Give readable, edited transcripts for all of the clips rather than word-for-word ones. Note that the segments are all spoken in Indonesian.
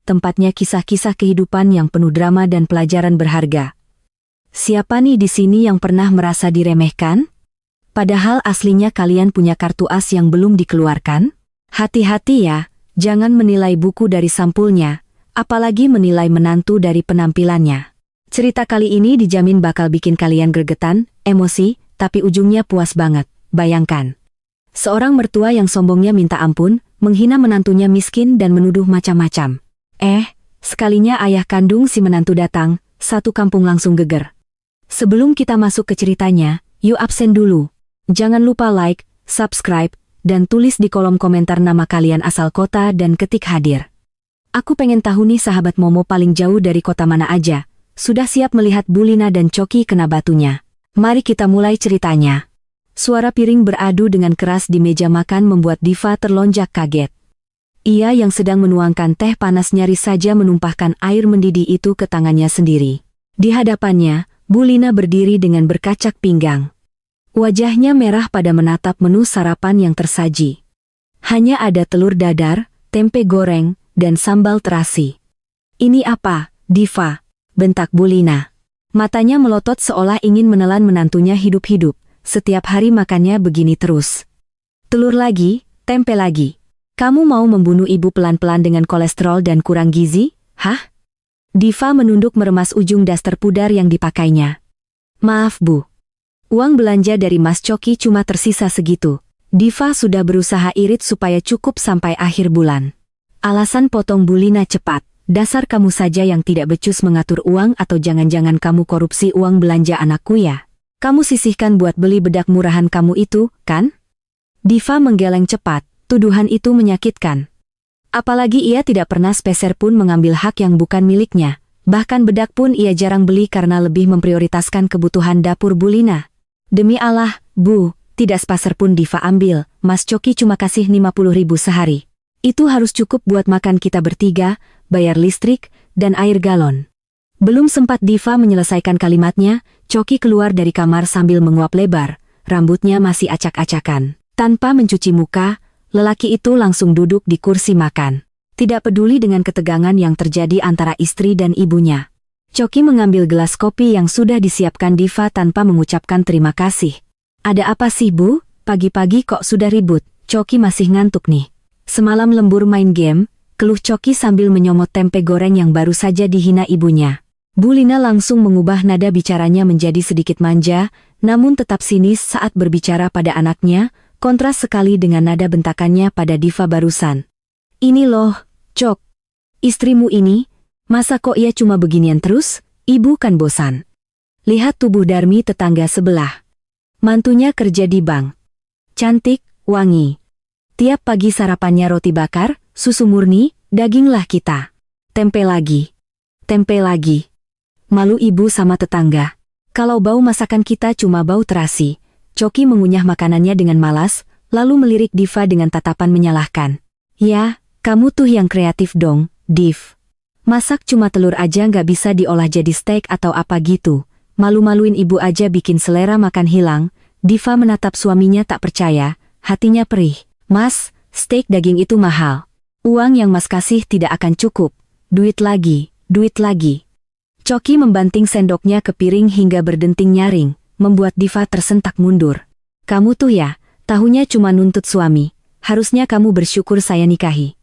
tempatnya kisah-kisah kehidupan yang penuh drama dan pelajaran berharga. Siapa nih di sini yang pernah merasa diremehkan? Padahal aslinya kalian punya kartu as yang belum dikeluarkan? Hati-hati ya, jangan menilai buku dari sampulnya, apalagi menilai menantu dari penampilannya. Cerita kali ini dijamin bakal bikin kalian gregetan, emosi, tapi ujungnya puas banget. Bayangkan. Seorang mertua yang sombongnya minta ampun, menghina menantunya miskin dan menuduh macam-macam. Sekalinya ayah kandung si menantu datang, satu kampung langsung geger. Sebelum kita masuk ke ceritanya, yuk absen dulu. Jangan lupa like, subscribe, dan tulis di kolom komentar nama kalian asal kota dan ketik hadir. Aku pengen tahu nih sahabat Momo paling jauh dari kota mana aja. Sudah siap melihat Bu Lina dan Coki kena batunya? Mari kita mulai ceritanya. Suara piring beradu dengan keras di meja makan membuat Diva terlonjak kaget. Ia yang sedang menuangkan teh panas nyaris saja menumpahkan air mendidih itu ke tangannya sendiri. Di hadapannya, Bu Lina berdiri dengan berkacak pinggang. Wajahnya merah pada menatap menu sarapan yang tersaji. Hanya ada telur dadar, tempe goreng, dan sambal terasi. "Ini apa, Diva?" bentak Bu Lina. Matanya melotot seolah ingin menelan menantunya hidup-hidup. Setiap hari makannya begini terus. Telur lagi, tempe lagi. Kamu mau membunuh ibu pelan-pelan dengan kolesterol dan kurang gizi? Hah? Diva menunduk meremas ujung daster pudar yang dipakainya. "Maaf Bu. Uang belanja dari Mas Coki cuma tersisa segitu." Diva sudah berusaha irit supaya cukup sampai akhir bulan. Alasan potong Bu Lina cepat. "Dasar kamu saja yang tidak becus mengatur uang atau jangan-jangan kamu korupsi uang belanja anakku ya? Kamu sisihkan buat beli bedak murahan kamu itu, kan?" Diva menggeleng cepat. Tuduhan itu menyakitkan. Apalagi ia tidak pernah sepeser pun mengambil hak yang bukan miliknya. Bahkan bedak pun ia jarang beli karena lebih memprioritaskan kebutuhan dapur Bu Lina. "Demi Allah, Bu, tidak sepeser pun Diva ambil. Mas Coki cuma kasih 50.000 sehari. Itu harus cukup buat makan kita bertiga, bayar listrik, dan air galon." Belum sempat Diva menyelesaikan kalimatnya, Coki keluar dari kamar sambil menguap lebar. Rambutnya masih acak-acakan. Tanpa mencuci muka, lelaki itu langsung duduk di kursi makan. Tidak peduli dengan ketegangan yang terjadi antara istri dan ibunya. Coki mengambil gelas kopi yang sudah disiapkan Diva tanpa mengucapkan terima kasih. "Ada apa sih Bu? Pagi-pagi kok sudah ribut? Coki masih ngantuk nih." "Semalam lembur main game," keluh Coki sambil menyomot tempe goreng yang baru saja dihina ibunya. Bu Lina langsung mengubah nada bicaranya menjadi sedikit manja, namun tetap sinis saat berbicara pada anaknya, kontras sekali dengan nada bentakannya pada Diva barusan. "Ini loh, Cok. Istrimu ini, masa kok ia cuma beginian terus? Ibu kan bosan. Lihat tubuh Darmi tetangga sebelah. Mantunya kerja di bank. Cantik, wangi. Tiap pagi sarapannya roti bakar, susu murni, daginglah kita. Tempe lagi. Tempe lagi. Malu ibu sama tetangga. Kalau bau masakan kita cuma bau terasi." Coki mengunyah makanannya dengan malas, lalu melirik Diva dengan tatapan menyalahkan. "Ya, kamu tuh yang kreatif dong, Div. Masak cuma telur aja nggak bisa diolah jadi steak atau apa gitu. Malu-maluin ibu aja bikin selera makan hilang." Diva menatap suaminya tak percaya, hatinya perih. "Mas, steak daging itu mahal. Uang yang Mas kasih tidak akan cukup. Duit lagi, duit lagi." Coki membanting sendoknya ke piring hingga berdenting nyaring, membuat Diva tersentak mundur. "Kamu tuh ya, tahunya cuma nuntut suami. Harusnya kamu bersyukur saya nikahi.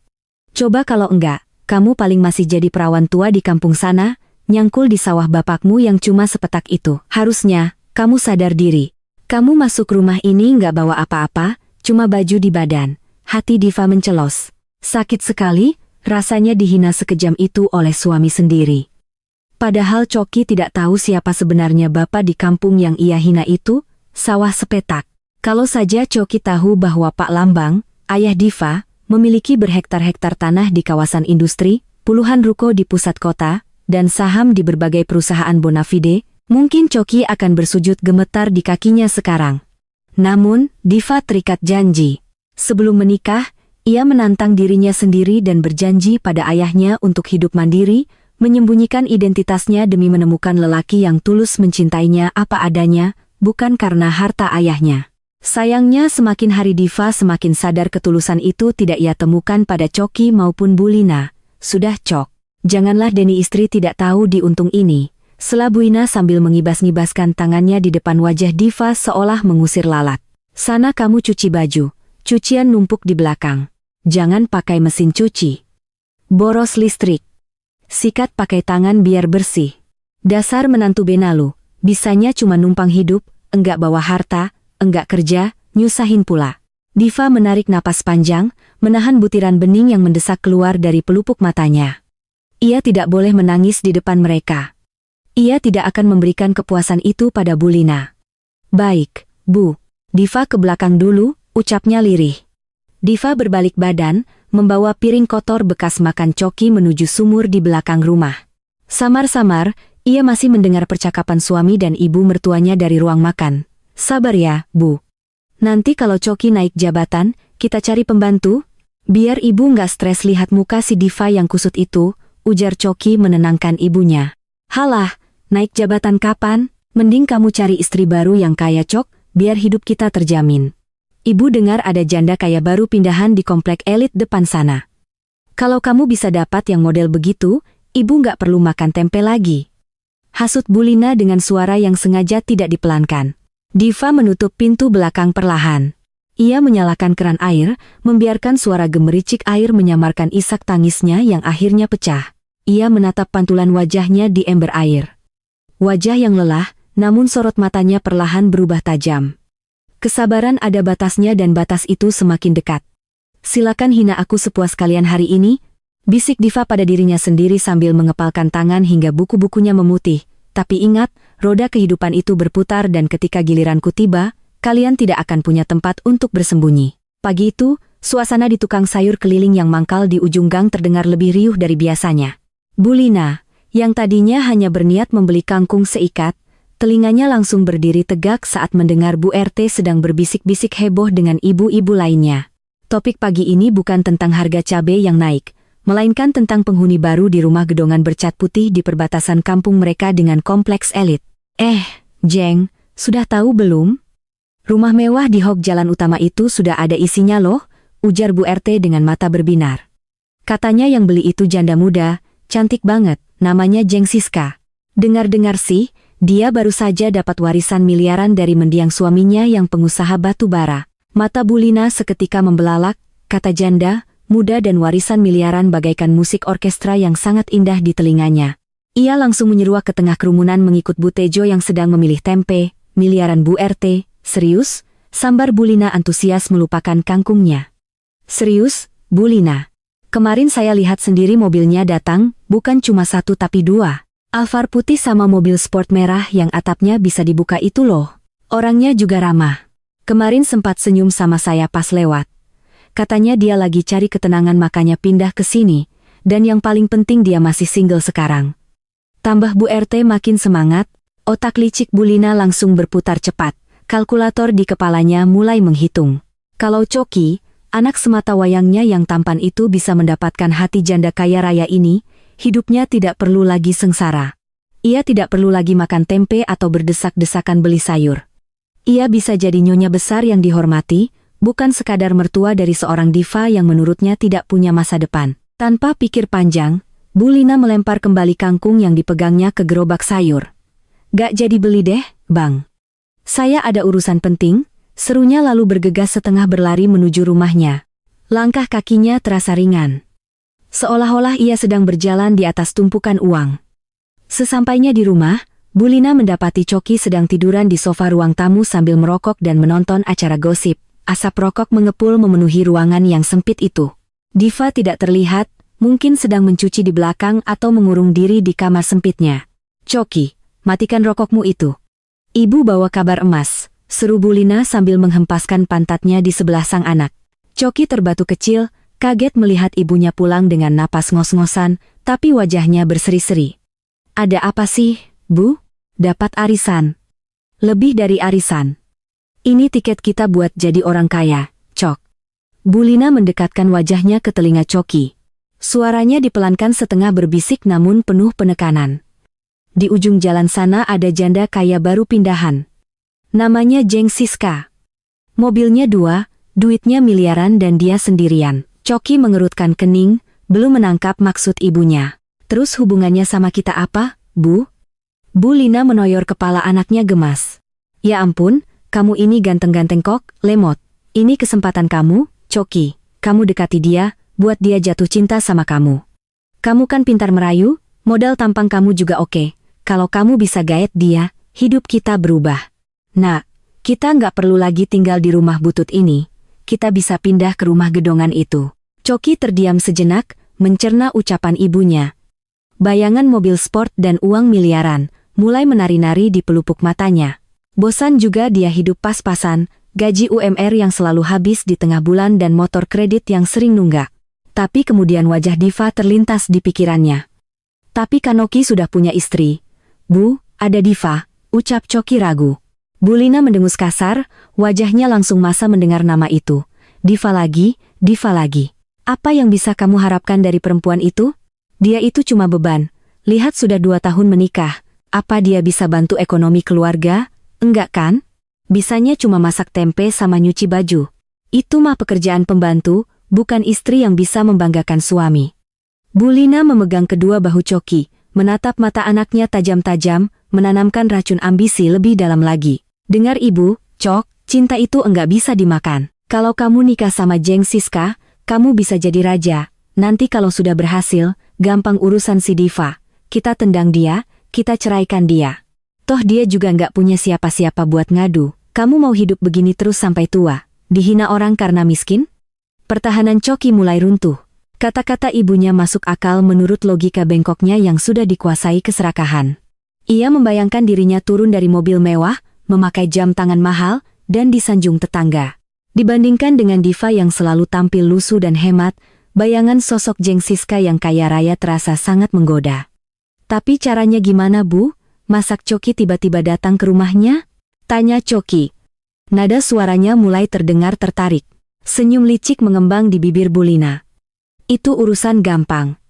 Coba kalau enggak, kamu paling masih jadi perawan tua di kampung sana, nyangkul di sawah bapakmu yang cuma sepetak itu. Harusnya, kamu sadar diri. Kamu masuk rumah ini nggak bawa apa-apa, cuma baju di badan." Hati Diva mencelos. Sakit sekali, rasanya dihina sekejam itu oleh suami sendiri. Padahal Coki tidak tahu siapa sebenarnya bapak di kampung yang ia hina itu, sawah sepetak. Kalau saja Coki tahu bahwa Pak Lambang, ayah Diva, memiliki berhektar-hektar tanah di kawasan industri, puluhan ruko di pusat kota, dan saham di berbagai perusahaan bonafide, mungkin Coki akan bersujud gemetar di kakinya sekarang. Namun, Diva terikat janji. Sebelum menikah, ia menantang dirinya sendiri dan berjanji pada ayahnya untuk hidup mandiri, menyembunyikan identitasnya demi menemukan lelaki yang tulus mencintainya apa adanya, bukan karena harta ayahnya. Sayangnya semakin hari Diva semakin sadar ketulusan itu tidak ia temukan pada Coki maupun Bu Lina. Sudah Cok. Janganlah Deni istri tidak tahu di untung ini. Sela Bu Ina sambil mengibas-ngibaskan tangannya di depan wajah Diva seolah mengusir lalat. Sana kamu cuci baju. Cucian numpuk di belakang. Jangan pakai mesin cuci. Boros listrik. Sikat pakai tangan biar bersih. Dasar menantu benalu. Bisanya cuma numpang hidup, enggak bawa harta, enggak kerja, nyusahin pula. Diva menarik napas panjang, menahan butiran bening yang mendesak keluar dari pelupuk matanya. Ia tidak boleh menangis di depan mereka. Ia tidak akan memberikan kepuasan itu pada Bu Lina. Baik, Bu. Diva ke belakang dulu, ucapnya lirih. Diva berbalik badan, membawa piring kotor bekas makan Coki menuju sumur di belakang rumah. Samar-samar, ia masih mendengar percakapan suami dan ibu mertuanya dari ruang makan. Sabar ya, Bu. Nanti kalau Coki naik jabatan, kita cari pembantu. Biar ibu nggak stres lihat muka si Diva yang kusut itu, ujar Coki menenangkan ibunya. Halah, naik jabatan kapan? Mending kamu cari istri baru yang kaya Cok, biar hidup kita terjamin. Ibu dengar ada janda kaya baru pindahan di komplek elit depan sana. Kalau kamu bisa dapat yang model begitu, ibu nggak perlu makan tempe lagi. Hasut Bu Lina dengan suara yang sengaja tidak dipelankan. Diva menutup pintu belakang perlahan. Ia menyalakan keran air, membiarkan suara gemericik air menyamarkan isak tangisnya yang akhirnya pecah. Ia menatap pantulan wajahnya di ember air. Wajah yang lelah, namun sorot matanya perlahan berubah tajam. Kesabaran ada batasnya dan batas itu semakin dekat. Silakan hina aku sepuas kalian hari ini, bisik Diva pada dirinya sendiri sambil mengepalkan tangan hingga buku-bukunya memutih. Tapi ingat, roda kehidupan itu berputar dan ketika giliranku tiba, kalian tidak akan punya tempat untuk bersembunyi. Pagi itu, suasana di tukang sayur keliling yang mangkal di ujung gang terdengar lebih riuh dari biasanya. Bu Lina, yang tadinya hanya berniat membeli kangkung seikat, telinganya langsung berdiri tegak saat mendengar Bu RT sedang berbisik-bisik heboh dengan ibu-ibu lainnya. Topik pagi ini bukan tentang harga cabai yang naik, melainkan tentang penghuni baru di rumah gedongan bercat putih di perbatasan kampung mereka dengan kompleks elit. Jeng, sudah tahu belum? Rumah mewah di Hok Jalan Utama itu sudah ada isinya loh, ujar Bu RT dengan mata berbinar. Katanya yang beli itu janda muda, cantik banget, namanya Jeng Siska. Dengar-dengar sih, dia baru saja dapat warisan miliaran dari mendiang suaminya yang pengusaha batu bara. Mata Bu Lina seketika membelalak, kata janda, muda dan warisan miliaran bagaikan musik orkestra yang sangat indah di telinganya. Ia langsung menyeruak ke tengah kerumunan mengikut Bu Tejo yang sedang memilih tempe. Miliaran Bu RT. Serius? Sambar Bu Lina antusias melupakan kangkungnya. Serius, Bu Lina. Kemarin saya lihat sendiri mobilnya datang, bukan cuma satu tapi dua. Alphard putih sama mobil sport merah yang atapnya bisa dibuka itu loh. Orangnya juga ramah. Kemarin sempat senyum sama saya pas lewat. Katanya dia lagi cari ketenangan makanya pindah ke sini, dan yang paling penting dia masih single sekarang. Tambah Bu RT makin semangat, otak licik Bu Lina langsung berputar cepat. Kalkulator di kepalanya mulai menghitung. Kalau Coki, anak semata wayangnya yang tampan itu bisa mendapatkan hati janda kaya raya ini, hidupnya tidak perlu lagi sengsara. Ia tidak perlu lagi makan tempe atau berdesak-desakan beli sayur. Ia bisa jadi nyonya besar yang dihormati, bukan sekadar mertua dari seorang diva yang menurutnya tidak punya masa depan. Tanpa pikir panjang, Bu Lina melempar kembali kangkung yang dipegangnya ke gerobak sayur. Gak jadi beli deh, Bang. Saya ada urusan penting, serunya lalu bergegas setengah berlari menuju rumahnya. Langkah kakinya terasa ringan. Seolah-olah ia sedang berjalan di atas tumpukan uang. Sesampainya di rumah, Bu Lina mendapati Coki sedang tiduran di sofa ruang tamu sambil merokok dan menonton acara gosip. Asap rokok mengepul memenuhi ruangan yang sempit itu. Diva tidak terlihat, mungkin sedang mencuci di belakang atau mengurung diri di kamar sempitnya. Coki, matikan rokokmu itu. Ibu bawa kabar emas, seru Bu Lina sambil menghempaskan pantatnya di sebelah sang anak. Coki terbatu kecil, kaget melihat ibunya pulang dengan napas ngos-ngosan, tapi wajahnya berseri-seri. Ada apa sih, Bu? Dapat arisan. Lebih dari arisan. Ini tiket kita buat jadi orang kaya, Cok. Bu Lina mendekatkan wajahnya ke telinga Coki. Suaranya dipelankan setengah berbisik namun penuh penekanan. Di ujung jalan sana ada janda kaya baru pindahan. Namanya Jeng Siska. Mobilnya 2, duitnya miliaran dan dia sendirian. Coki mengerutkan kening, Belum menangkap maksud ibunya. Terus hubungannya sama kita apa, Bu? Bu Lina menoyor kepala anaknya gemas. Ya ampun, kamu ini ganteng-ganteng kok, lemot. Ini kesempatan kamu, Choki. Kamu dekati dia, buat dia jatuh cinta sama kamu. Kamu kan pintar merayu, modal tampang kamu juga oke. Kalau kamu bisa gaet dia, hidup kita berubah. Nah, kita nggak perlu lagi tinggal di rumah butut ini. Kita bisa pindah ke rumah gedongan itu. Choki terdiam sejenak, mencerna ucapan ibunya. Bayangan mobil sport dan uang miliaran mulai menari-nari di pelupuk matanya. Bosan juga dia hidup pas-pasan, gaji UMR yang selalu habis di tengah bulan dan motor kredit yang sering nunggak. Tapi kemudian wajah Diva terlintas di pikirannya. Tapi Kanoki sudah punya istri. Bu, ada Diva, ucap Choki ragu. Bu Lina mendengus kasar, wajahnya langsung masa mendengar nama itu. Diva lagi, Diva lagi. Apa yang bisa kamu harapkan dari perempuan itu? Dia itu cuma beban. Lihat sudah 2 tahun menikah. Apa dia bisa bantu ekonomi keluarga? Enggak kan? Bisanya cuma masak tempe sama nyuci baju. Itu mah pekerjaan pembantu, bukan istri yang bisa membanggakan suami. Bu Lina memegang kedua bahu Choki, menatap mata anaknya tajam-tajam, menanamkan racun ambisi lebih dalam lagi. Dengar ibu, Chok, cinta itu enggak bisa dimakan. Kalau kamu nikah sama Jeng Siska, kamu bisa jadi raja. Nanti kalau sudah berhasil, gampang urusan si Diva. Kita tendang dia, kita ceraikan dia. Toh dia juga nggak punya siapa-siapa buat ngadu. Kamu mau hidup begini terus sampai tua, dihina orang karena miskin? Pertahanan Choki mulai runtuh. Kata-kata ibunya masuk akal menurut logika bengkoknya yang sudah dikuasai keserakahan. Ia membayangkan dirinya turun dari mobil mewah, memakai jam tangan mahal, dan disanjung tetangga. Dibandingkan dengan Diva yang selalu tampil lusuh dan hemat, bayangan sosok Jeng Siska yang kaya raya terasa sangat menggoda. Tapi caranya gimana, Bu? Masak Choki tiba-tiba datang ke rumahnya? Tanya Choki. Nada suaranya mulai terdengar tertarik. Senyum licik mengembang di bibir Bu Lina. Itu urusan gampang.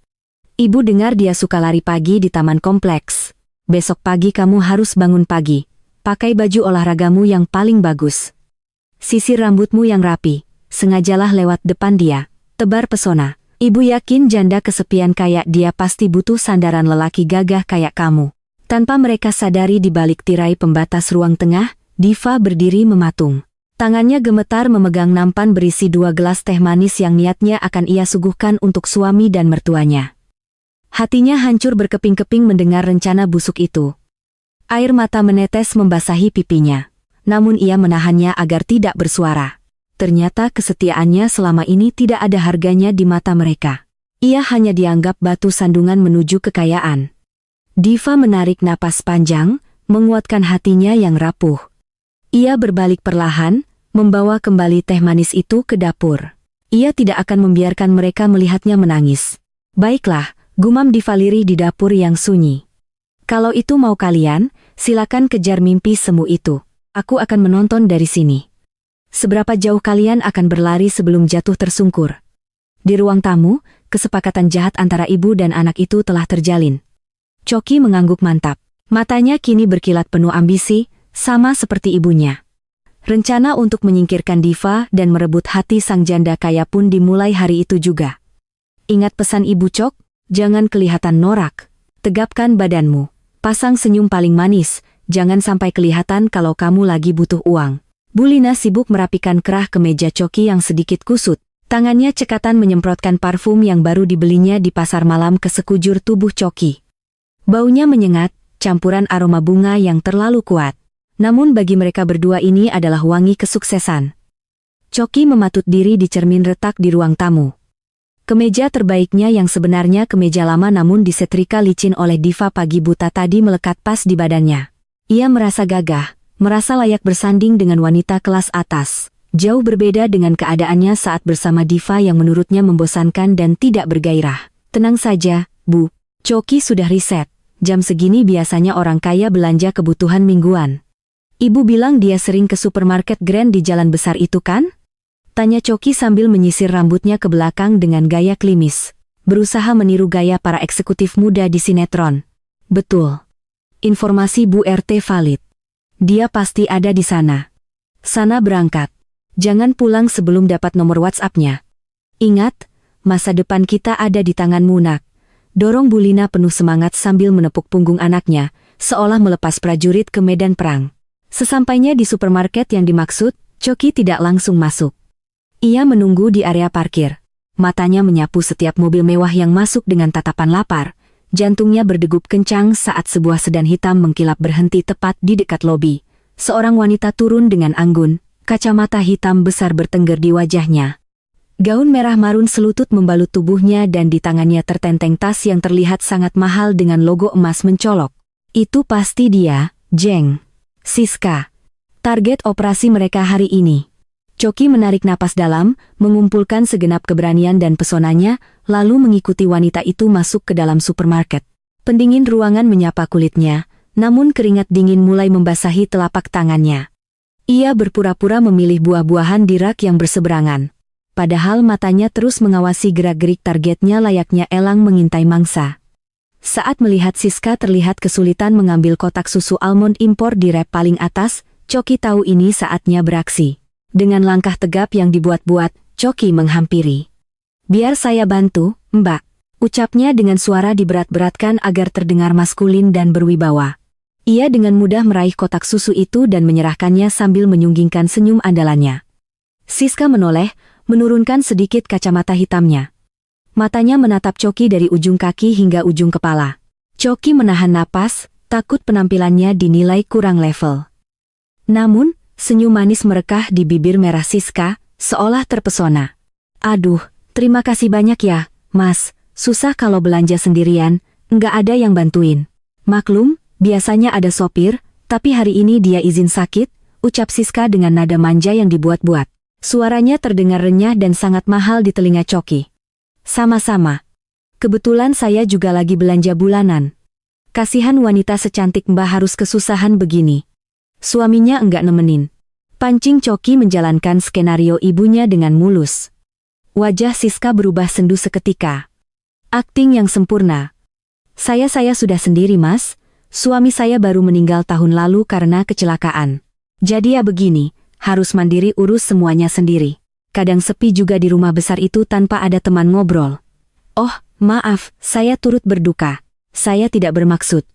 Ibu dengar dia suka lari pagi di taman kompleks. Besok pagi kamu harus bangun pagi. Pakai baju olahragamu yang paling bagus. Sisir rambutmu yang rapi. Sengajalah lewat depan dia. Tebar pesona. Ibu yakin janda kesepian kayak dia pasti butuh sandaran lelaki gagah kayak kamu. Tanpa mereka sadari di balik tirai pembatas ruang tengah, Diva berdiri mematung. Tangannya gemetar memegang nampan berisi 2 gelas teh manis yang niatnya akan ia suguhkan untuk suami dan mertuanya. Hatinya hancur berkeping-keping mendengar rencana busuk itu. Air mata menetes membasahi pipinya. Namun ia menahannya agar tidak bersuara. Ternyata kesetiaannya selama ini tidak ada harganya di mata mereka. Ia hanya dianggap batu sandungan menuju kekayaan. Diva menarik napas panjang, menguatkan hatinya yang rapuh. Ia berbalik perlahan, membawa kembali teh manis itu ke dapur. Ia tidak akan membiarkan mereka melihatnya menangis. Baiklah, gumam Diva lirih di dapur yang sunyi. Kalau itu mau kalian, silakan kejar mimpi semu itu. Aku akan menonton dari sini. Seberapa jauh kalian akan berlari sebelum jatuh tersungkur? Di ruang tamu, kesepakatan jahat antara ibu dan anak itu telah terjalin. Choki mengangguk mantap. Matanya kini berkilat penuh ambisi, sama seperti ibunya. Rencana untuk menyingkirkan Diva dan merebut hati sang janda kaya pun dimulai hari itu juga. Ingat pesan Ibu Chok, jangan kelihatan norak. Tegapkan badanmu. Pasang senyum paling manis. Jangan sampai kelihatan kalau kamu lagi butuh uang. Bu Lina sibuk merapikan kerah kemeja Choki yang sedikit kusut. Tangannya cekatan menyemprotkan parfum yang baru dibelinya di pasar malam ke sekujur tubuh Choki. Baunya menyengat, campuran aroma bunga yang terlalu kuat. Namun bagi mereka berdua ini adalah wangi kesuksesan. Choki mematut diri di cermin retak di ruang tamu. Kemeja terbaiknya yang sebenarnya kemeja lama namun disetrika licin oleh Diva pagi buta tadi melekat pas di badannya. Ia merasa gagah, merasa layak bersanding dengan wanita kelas atas. Jauh berbeda dengan keadaannya saat bersama Diva yang menurutnya membosankan dan tidak bergairah. Tenang saja, Bu. Choki sudah riset. Jam segini biasanya orang kaya belanja kebutuhan mingguan. Ibu bilang dia sering ke supermarket Grand di jalan besar itu kan? Tanya Choki sambil menyisir rambutnya ke belakang dengan gaya klimis. Berusaha meniru gaya para eksekutif muda di sinetron. Betul. Informasi Bu RT valid. Dia pasti ada di sana. Sana berangkat. Jangan pulang sebelum dapat nomor WhatsApp-nya. Ingat, masa depan kita ada di tanganmu nak. Dorong Bu Lina penuh semangat sambil menepuk punggung anaknya, seolah melepas prajurit ke medan perang. Sesampainya di supermarket yang dimaksud, Choki tidak langsung masuk. Ia menunggu di area parkir. Matanya menyapu setiap mobil mewah yang masuk dengan tatapan lapar. Jantungnya berdegup kencang saat sebuah sedan hitam mengkilap berhenti tepat di dekat lobi. Seorang wanita turun dengan anggun, kacamata hitam besar bertengger di wajahnya. Gaun merah marun selutut membalut tubuhnya dan di tangannya tertenteng tas yang terlihat sangat mahal dengan logo emas mencolok. Itu pasti dia, Jeng. Siska. Target operasi mereka hari ini. Choki menarik napas dalam, mengumpulkan segenap keberanian dan pesonanya, lalu mengikuti wanita itu masuk ke dalam supermarket. Pendingin ruangan menyapa kulitnya, namun keringat dingin mulai membasahi telapak tangannya. Ia berpura-pura memilih buah-buahan di rak yang berseberangan. Padahal matanya terus mengawasi gerak-gerik targetnya layaknya elang mengintai mangsa. Saat melihat Siska terlihat kesulitan mengambil kotak susu almond impor di rek paling atas, Choki tahu ini saatnya beraksi. Dengan langkah tegap yang dibuat-buat, Choki menghampiri. "Biar saya bantu, Mbak," ucapnya dengan suara diberat-beratkan agar terdengar maskulin dan berwibawa. Ia dengan mudah meraih kotak susu itu dan menyerahkannya sambil menyunggingkan senyum andalannya. Siska menoleh, menurunkan sedikit kacamata hitamnya. Matanya menatap Choki dari ujung kaki hingga ujung kepala. Choki menahan napas, takut penampilannya dinilai kurang level. Namun, senyum manis merekah di bibir merah Siska, seolah terpesona. "Aduh, terima kasih banyak ya, Mas. Susah kalau belanja sendirian, nggak ada yang bantuin." "Maklum, biasanya ada sopir, tapi hari ini dia izin sakit," ucap Siska dengan nada manja yang dibuat-buat. Suaranya terdengar renyah dan sangat mahal di telinga Choki. "Sama-sama. Kebetulan saya juga lagi belanja bulanan. Kasihan wanita secantik Mbak harus kesusahan begini." Suaminya enggak nemenin. Pancing Choki menjalankan skenario ibunya dengan mulus. Wajah Siska berubah sendu seketika. Akting yang sempurna. Saya sudah sendiri Mas. Suami saya baru meninggal tahun lalu karena kecelakaan. Jadi ya begini, harus mandiri urus semuanya sendiri. Kadang sepi juga di rumah besar itu tanpa ada teman ngobrol." "Oh, maaf, saya turut berduka. Saya tidak bermaksud."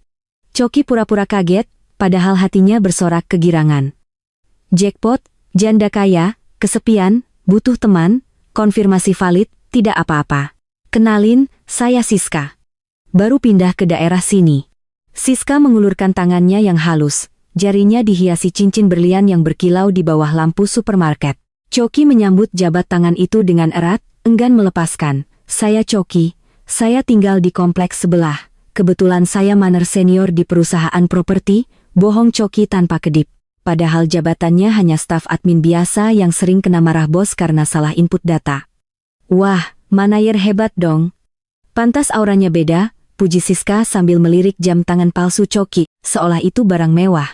Choki pura-pura kaget, padahal hatinya bersorak kegirangan. Jackpot, janda kaya, kesepian, butuh teman, konfirmasi valid, tidak apa-apa. "Kenalin, saya Siska. Baru pindah ke daerah sini." Siska mengulurkan tangannya yang halus. Jarinya dihiasi cincin berlian yang berkilau di bawah lampu supermarket. Choki menyambut jabat tangan itu dengan erat, enggan melepaskan. "Saya Choki, saya tinggal di kompleks sebelah. Kebetulan saya manajer senior di perusahaan properti," bohong Choki tanpa kedip. Padahal jabatannya hanya staf admin biasa yang sering kena marah bos karena salah input data. "Wah, manajer hebat dong." "Pantas auranya beda," puji Siska sambil melirik jam tangan palsu Choki, seolah itu barang mewah.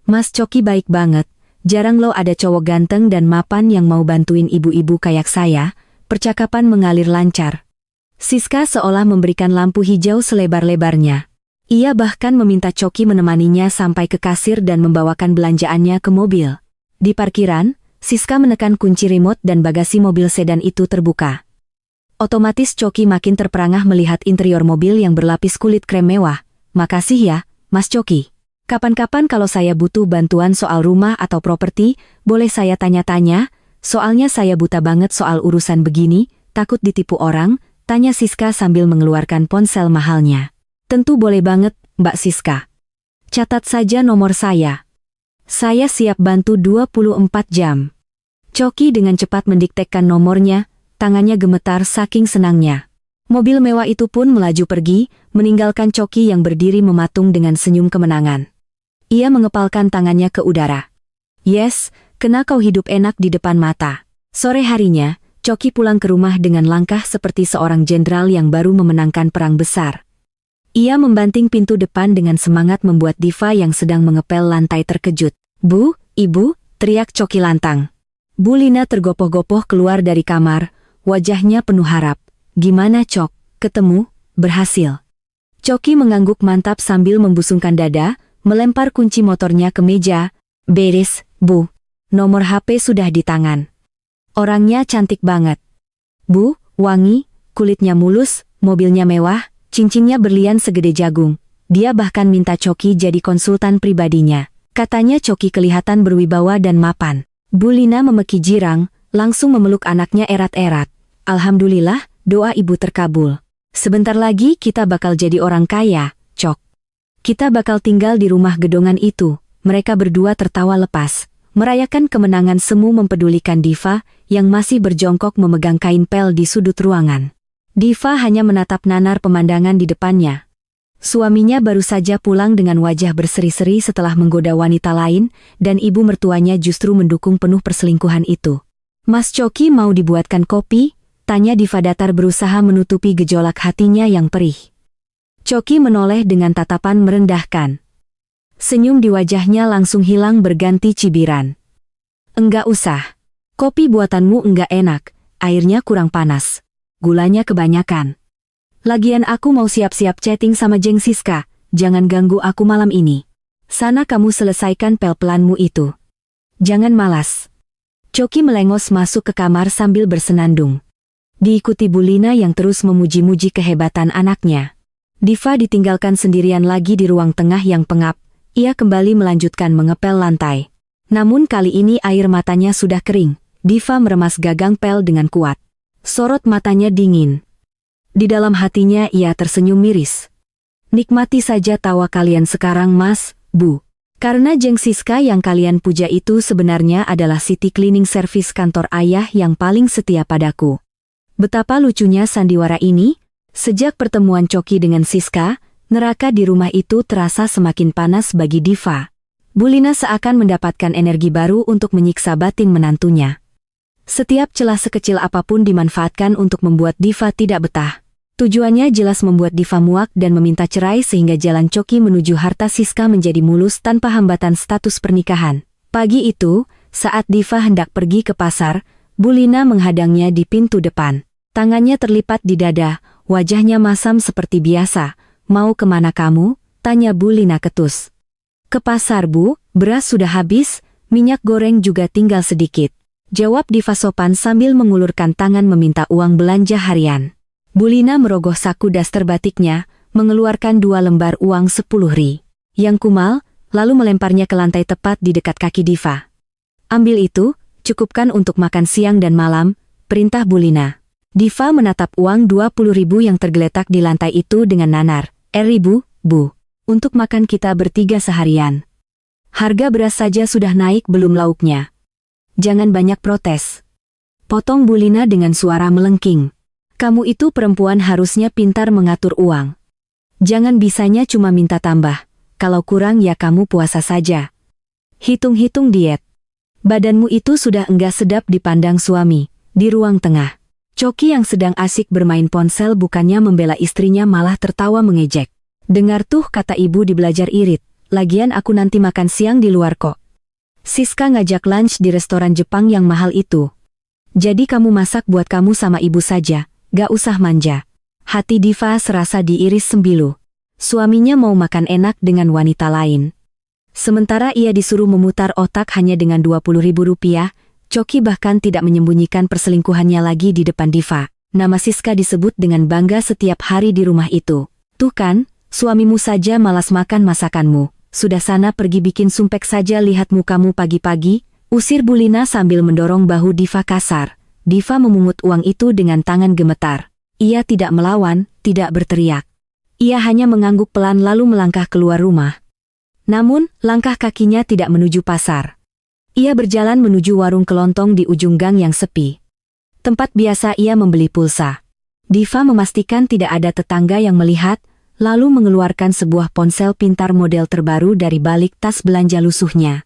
"Mas Choki baik banget, jarang lo ada cowok ganteng dan mapan yang mau bantuin ibu-ibu kayak saya." Percakapan mengalir lancar. Siska seolah memberikan lampu hijau selebar-lebarnya. Ia bahkan meminta Choki menemaninya sampai ke kasir dan membawakan belanjaannya ke mobil. Di parkiran, Siska menekan kunci remote dan bagasi mobil sedan itu terbuka. Otomatis Choki makin terperangah melihat interior mobil yang berlapis kulit krem mewah. "Makasih ya, Mas Choki. Kapan-kapan kalau saya butuh bantuan soal rumah atau properti, boleh saya tanya-tanya? Soalnya saya buta banget soal urusan begini, takut ditipu orang," tanya Siska sambil mengeluarkan ponsel mahalnya. "Tentu boleh banget, Mbak Siska. Catat saja nomor saya. Saya siap bantu 24 jam. Choki dengan cepat mendiktekan nomornya, tangannya gemetar saking senangnya. Mobil mewah itu pun melaju pergi, meninggalkan Choki yang berdiri mematung dengan senyum kemenangan. Ia mengepalkan tangannya ke udara. "Yes, kena kau hidup enak di depan mata." Sore harinya, Choki pulang ke rumah dengan langkah seperti seorang jenderal yang baru memenangkan perang besar. Ia membanting pintu depan dengan semangat membuat Diva yang sedang mengepel lantai terkejut. "Bu, Ibu," teriak Choki lantang. Bu Lina tergopoh-gopoh keluar dari kamar, wajahnya penuh harap. "Gimana Chok, ketemu, berhasil?" Choki mengangguk mantap sambil membusungkan dada, melempar kunci motornya ke meja. "Beres, Bu. Nomor HP sudah di tangan. Orangnya cantik banget." "Bu, wangi, kulitnya mulus, mobilnya mewah, cincinnya berlian segede jagung. Dia bahkan minta Choki jadi konsultan pribadinya. Katanya Choki kelihatan berwibawa dan mapan. Bu Lina memeki girang, langsung memeluk anaknya erat-erat. Alhamdulillah, doa ibu terkabul. Sebentar lagi kita bakal jadi orang kaya, Cok. Kita bakal tinggal di rumah gedongan itu. Mereka berdua tertawa lepas, merayakan kemenangan semu mempedulikan Diva yang masih berjongkok memegang kain pel di sudut ruangan. Diva hanya menatap nanar pemandangan di depannya. Suaminya baru saja pulang dengan wajah berseri-seri setelah menggoda wanita lain, dan ibu mertuanya justru mendukung penuh perselingkuhan itu. Mas Choki mau dibuatkan kopi? Tanya Diva datar berusaha menutupi gejolak hatinya yang perih. Choki menoleh dengan tatapan merendahkan. Senyum di wajahnya langsung hilang berganti cibiran. Enggak usah. Kopi buatanmu enggak enak, airnya kurang panas. Gulanya kebanyakan. Lagian aku mau siap-siap chatting sama Jeng Siska, jangan ganggu aku malam ini. Sana kamu selesaikan pel-pelanmu itu. Jangan malas. Choki melengos masuk ke kamar sambil bersenandung. Diikuti Bu Lina yang terus memuji-muji kehebatan anaknya. Diva ditinggalkan sendirian lagi di ruang tengah yang pengap. Ia kembali melanjutkan mengepel lantai. Namun kali ini air matanya sudah kering. Diva meremas gagang pel dengan kuat. Sorot matanya dingin. Di dalam hatinya ia tersenyum miris. Nikmati saja tawa kalian sekarang Mas, Bu. Karena Jeng Siska yang kalian puja itu sebenarnya adalah City Cleaning Service kantor ayah yang paling setia padaku. Betapa lucunya sandiwara ini, sejak pertemuan Choki dengan Siska, neraka di rumah itu terasa semakin panas bagi Diva. Bu Lina seakan mendapatkan energi baru untuk menyiksa batin menantunya. Setiap celah sekecil apapun dimanfaatkan untuk membuat Diva tidak betah. Tujuannya jelas membuat Diva muak dan meminta cerai sehingga jalan Choki menuju harta Siska menjadi mulus tanpa hambatan status pernikahan. Pagi itu, saat Diva hendak pergi ke pasar, Bu Lina menghadangnya di pintu depan. Tangannya terlipat di dada, wajahnya masam seperti biasa. Mau kemana kamu? Tanya Bu Lina ketus. Ke pasar Bu, beras sudah habis, minyak goreng juga tinggal sedikit. Jawab Diva sopan sambil mengulurkan tangan meminta uang belanja harian. Bu Lina merogoh saku daster batiknya, mengeluarkan 2 lembar uang 10 ri. Yang kumal, lalu melemparnya ke lantai tepat di dekat kaki Diva. Ambil itu, cukupkan untuk makan siang dan malam, perintah Bu Lina. Diva menatap uang 20.000 yang tergeletak di lantai itu dengan nanar. Ribu, Bu. Untuk makan kita bertiga seharian. Harga beras saja sudah naik belum lauknya. Jangan banyak protes. Potong Bu Lina dengan suara melengking. Kamu itu perempuan harusnya pintar mengatur uang. Jangan bisanya cuma minta tambah. Kalau kurang ya kamu puasa saja. Hitung-hitung diet. Badanmu itu sudah enggak sedap dipandang suami. Di ruang tengah, Choki yang sedang asik bermain ponsel bukannya membela istrinya malah tertawa mengejek. Dengar tuh kata ibu di belajar irit, lagian aku nanti makan siang di luar kok. Siska ngajak lunch di restoran Jepang yang mahal itu. Jadi kamu masak buat kamu sama ibu saja, gak usah manja. Hati Diva serasa diiris sembilu. Suaminya mau makan enak dengan wanita lain. Sementara ia disuruh memutar otak hanya dengan 20.000 rupiah, Choki bahkan tidak menyembunyikan perselingkuhannya lagi di depan Diva. Nama Siska disebut dengan bangga setiap hari di rumah itu. Tuh kan, suamimu saja malas makan masakanmu. Sudah sana pergi bikin sumpek saja lihat mukamu pagi-pagi, usir Bu Lina sambil mendorong bahu Diva kasar. Diva memungut uang itu dengan tangan gemetar. Ia tidak melawan, tidak berteriak. Ia hanya mengangguk pelan lalu melangkah keluar rumah. Namun, langkah kakinya tidak menuju pasar. Ia berjalan menuju warung kelontong di ujung gang yang sepi. Tempat biasa ia membeli pulsa. Diva memastikan tidak ada tetangga yang melihat, lalu mengeluarkan sebuah ponsel pintar model terbaru dari balik tas belanja lusuhnya.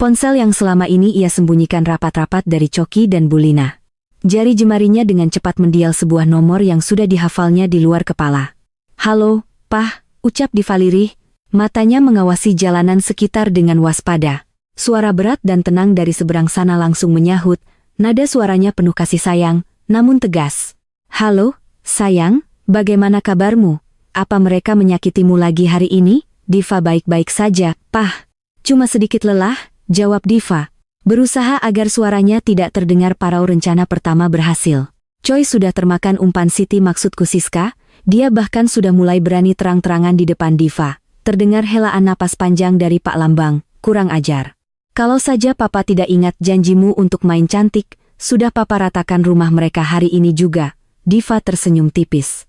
Ponsel yang selama ini ia sembunyikan rapat-rapat dari Choki dan Bu Lina. Jari jemarinya dengan cepat mendial sebuah nomor yang sudah dihafalnya di luar kepala. Halo, Pah, ucap Diva lirih, matanya mengawasi jalanan sekitar dengan waspada. Suara berat dan tenang dari seberang sana langsung menyahut, nada suaranya penuh kasih sayang, namun tegas. Halo, sayang, bagaimana kabarmu? Apa mereka menyakitimu lagi hari ini? Diva baik-baik saja, Pah. Cuma sedikit lelah, jawab Diva. Berusaha agar suaranya tidak terdengar parau rencana pertama berhasil. Choi sudah termakan umpan Siti, maksudku Siska. Dia bahkan sudah mulai berani terang-terangan di depan Diva. Terdengar helaan napas panjang dari Pak Lambang. Kurang ajar. Kalau saja papa tidak ingat janjimu untuk main cantik, sudah papa ratakan rumah mereka hari ini juga. Diva tersenyum tipis.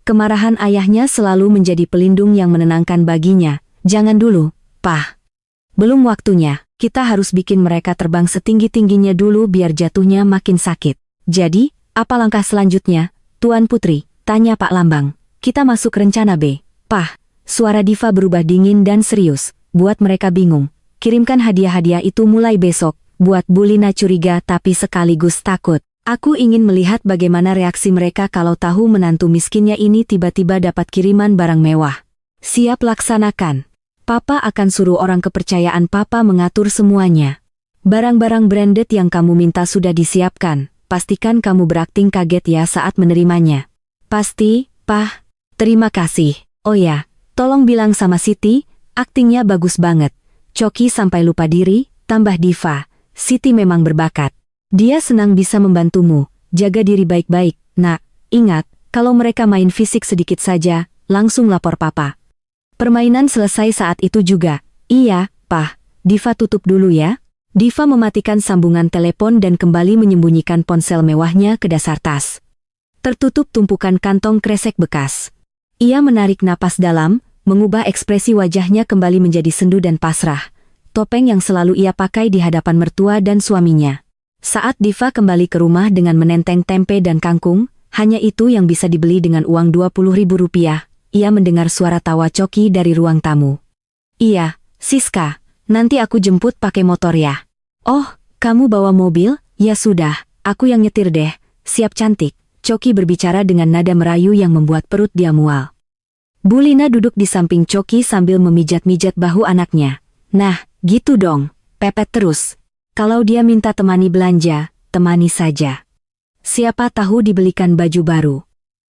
Kemarahan ayahnya selalu menjadi pelindung yang menenangkan baginya. Jangan dulu, Pah. Belum waktunya. Kita harus bikin mereka terbang setinggi-tingginya dulu biar jatuhnya makin sakit. Jadi, apa langkah selanjutnya, Tuan Putri? Tanya Pak Lambang. Kita masuk rencana B. Pah, suara Diva berubah dingin dan serius. Buat mereka bingung. Kirimkan hadiah-hadiah itu mulai besok. Buat Bu Lina curiga tapi sekaligus takut. Aku ingin melihat bagaimana reaksi mereka kalau tahu menantu miskinnya ini tiba-tiba dapat kiriman barang mewah. Siap, laksanakan. Papa akan suruh orang kepercayaan Papa mengatur semuanya. Barang-barang branded yang kamu minta sudah disiapkan. Pastikan kamu berakting kaget ya saat menerimanya. Pasti, Pah. Terima kasih. Oh ya, tolong bilang sama Siti, aktingnya bagus banget. Choki sampai lupa diri, tambah Diva. Siti memang berbakat. Dia senang bisa membantumu. Jaga diri baik-baik, nak. Ingat, kalau mereka main fisik sedikit saja, langsung lapor Papa. Permainan selesai saat itu juga. Iya, Pah. Diva tutup dulu ya. Diva mematikan sambungan telepon dan kembali menyembunyikan ponsel mewahnya ke dasar tas. Tertutup tumpukan kantong kresek bekas. Ia menarik napas dalam, mengubah ekspresi wajahnya kembali menjadi sendu dan pasrah. Topeng yang selalu ia pakai di hadapan mertua dan suaminya. Saat Diva kembali ke rumah dengan menenteng tempe dan kangkung, hanya itu yang bisa dibeli dengan uang Rp20.000, ia mendengar suara tawa Choki dari ruang tamu. Iya, Siska, nanti aku jemput pakai motor ya. Oh, kamu bawa mobil? Ya sudah, aku yang nyetir deh. Siap, cantik. Choki berbicara dengan nada merayu yang membuat perut dia mual. Bu Lina duduk di samping Choki sambil memijat-mijat bahu anaknya. Nah, gitu dong, pepet terus. Kalau dia minta temani belanja, temani saja. Siapa tahu dibelikan baju baru.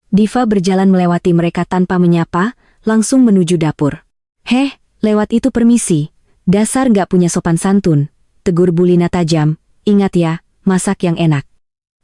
Diva berjalan melewati mereka tanpa menyapa, langsung menuju dapur. Heh, lewat itu permisi. Dasar gak punya sopan santun, tegur Bu Lina tajam. Ingat ya, masak yang enak.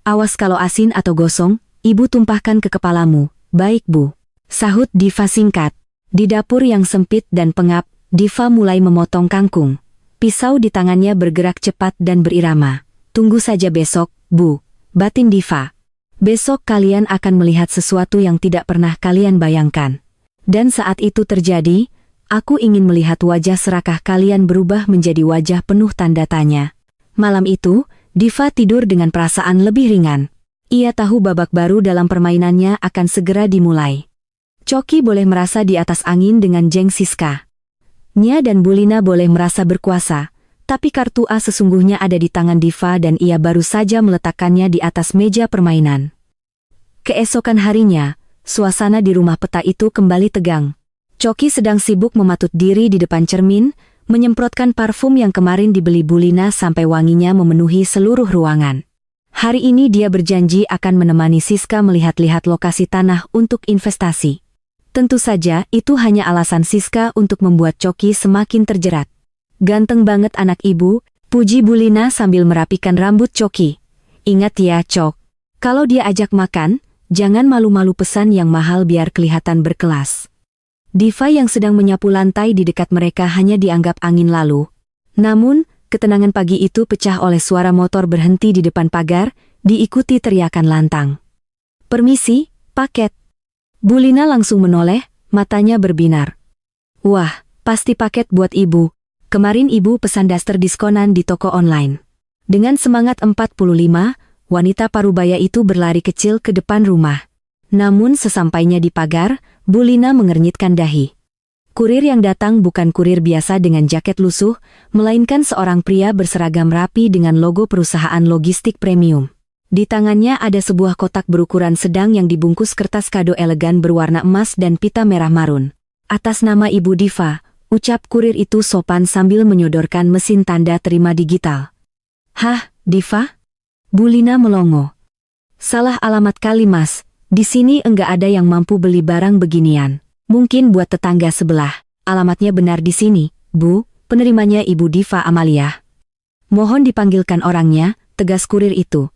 Awas kalau asin atau gosong, ibu tumpahkan ke kepalamu. Baik, Bu. Sahut Diva singkat. Di dapur yang sempit dan pengap, Diva mulai memotong kangkung. Pisau di tangannya bergerak cepat dan berirama. Tunggu saja besok, Bu. Batin Diva. Besok kalian akan melihat sesuatu yang tidak pernah kalian bayangkan. Dan saat itu terjadi, aku ingin melihat wajah serakah kalian berubah menjadi wajah penuh tanda tanya. Malam itu, Diva tidur dengan perasaan lebih ringan. Ia tahu babak baru dalam permainannya akan segera dimulai. Choki boleh merasa di atas angin dengan Jeng Siska. Nya dan Bu Lina boleh merasa berkuasa, tapi kartu A sesungguhnya ada di tangan Diva dan ia baru saja meletakkannya di atas meja permainan. Keesokan harinya, suasana di rumah peta itu kembali tegang. Choki sedang sibuk mematut diri di depan cermin, menyemprotkan parfum yang kemarin dibeli Bu Lina sampai wanginya memenuhi seluruh ruangan. Hari ini dia berjanji akan menemani Siska melihat-lihat lokasi tanah untuk investasi. Tentu saja itu hanya alasan Siska untuk membuat Choki semakin terjerat. Ganteng banget anak ibu, puji Bu Lina sambil merapikan rambut Choki. Ingat ya, Chok. Kalau dia ajak makan, jangan malu-malu pesan yang mahal biar kelihatan berkelas. Diva yang sedang menyapu lantai di dekat mereka hanya dianggap angin lalu. Namun, ketenangan pagi itu pecah oleh suara motor berhenti di depan pagar, diikuti teriakan lantang. Permisi, paket. Bu Lina langsung menoleh, matanya berbinar. Wah, pasti paket buat ibu. Kemarin ibu pesan daster diskonan di toko online. Dengan semangat 45, wanita parubaya itu berlari kecil ke depan rumah. Namun sesampainya di pagar, Bu Lina mengernyitkan dahi. Kurir yang datang bukan kurir biasa dengan jaket lusuh, melainkan seorang pria berseragam rapi dengan logo perusahaan logistik premium. Di tangannya ada sebuah kotak berukuran sedang yang dibungkus kertas kado elegan berwarna emas dan pita merah marun. Atas nama Ibu Diva, ucap kurir itu sopan sambil menyodorkan mesin tanda terima digital. Hah, Diva? Bu Lina melongo. Salah alamat kali mas, di sini enggak ada yang mampu beli barang beginian. Mungkin buat tetangga sebelah. Alamatnya benar di sini, Bu, penerimanya Ibu Diva Amalia. Mohon dipanggilkan orangnya, tegas kurir itu.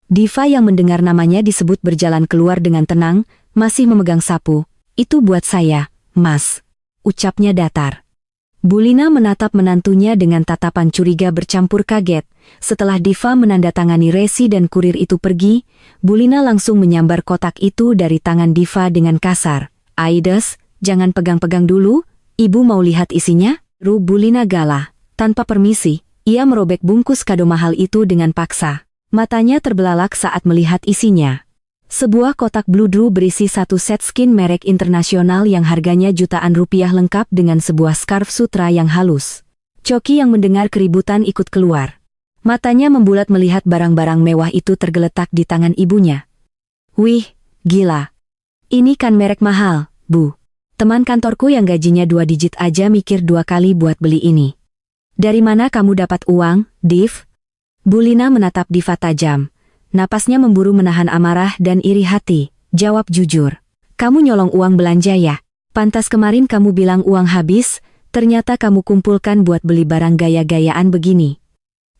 Diva yang mendengar namanya disebut berjalan keluar dengan tenang, masih memegang sapu. Itu buat saya, Mas. Ucapnya datar. Bulina menatap menantunya dengan tatapan curiga bercampur kaget. Setelah Diva menandatangani resi dan kurir itu pergi, Bulina langsung menyambar kotak itu dari tangan Diva dengan kasar. Aides, jangan pegang-pegang dulu, ibu mau lihat isinya? Ru Bulina galah. Tanpa permisi, ia merobek bungkus kado mahal itu dengan paksa. Matanya terbelalak saat melihat isinya. Sebuah kotak bludru berisi satu set skin merek internasional yang harganya jutaan rupiah lengkap dengan sebuah scarf sutra yang halus. Choki yang mendengar keributan ikut keluar. Matanya membulat melihat barang-barang mewah itu tergeletak di tangan ibunya. Wih, gila. Ini kan merek mahal, Bu. Teman kantorku yang gajinya 2 digit aja mikir 2 kali buat beli ini. Dari mana kamu dapat uang, Div? Bulina menatap Diva tajam. Napasnya memburu menahan amarah dan iri hati. Jawab jujur. Kamu nyolong uang belanja ya? Pantas kemarin kamu bilang uang habis, ternyata kamu kumpulkan buat beli barang gaya-gayaan begini.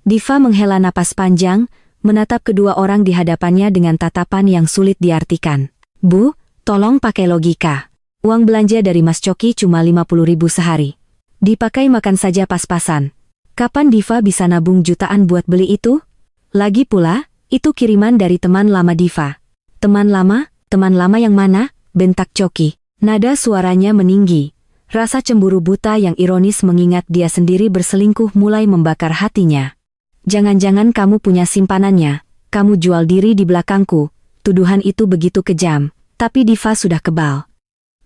Diva menghela napas panjang, menatap kedua orang di hadapannya dengan tatapan yang sulit diartikan. Bu, tolong pakai logika. Uang belanja dari Mas Choki cuma 50.000 sehari. Dipakai makan saja pas-pasan. Kapan Diva bisa nabung jutaan buat beli itu? Lagi pula, itu kiriman dari teman lama Diva. Teman lama? Teman lama yang mana? Bentak Choki. Nada suaranya meninggi. Rasa cemburu buta yang ironis mengingat dia sendiri berselingkuh mulai membakar hatinya. Jangan-jangan kamu punya simpanannya. Kamu jual diri di belakangku. Tuduhan itu begitu kejam. Tapi Diva sudah kebal.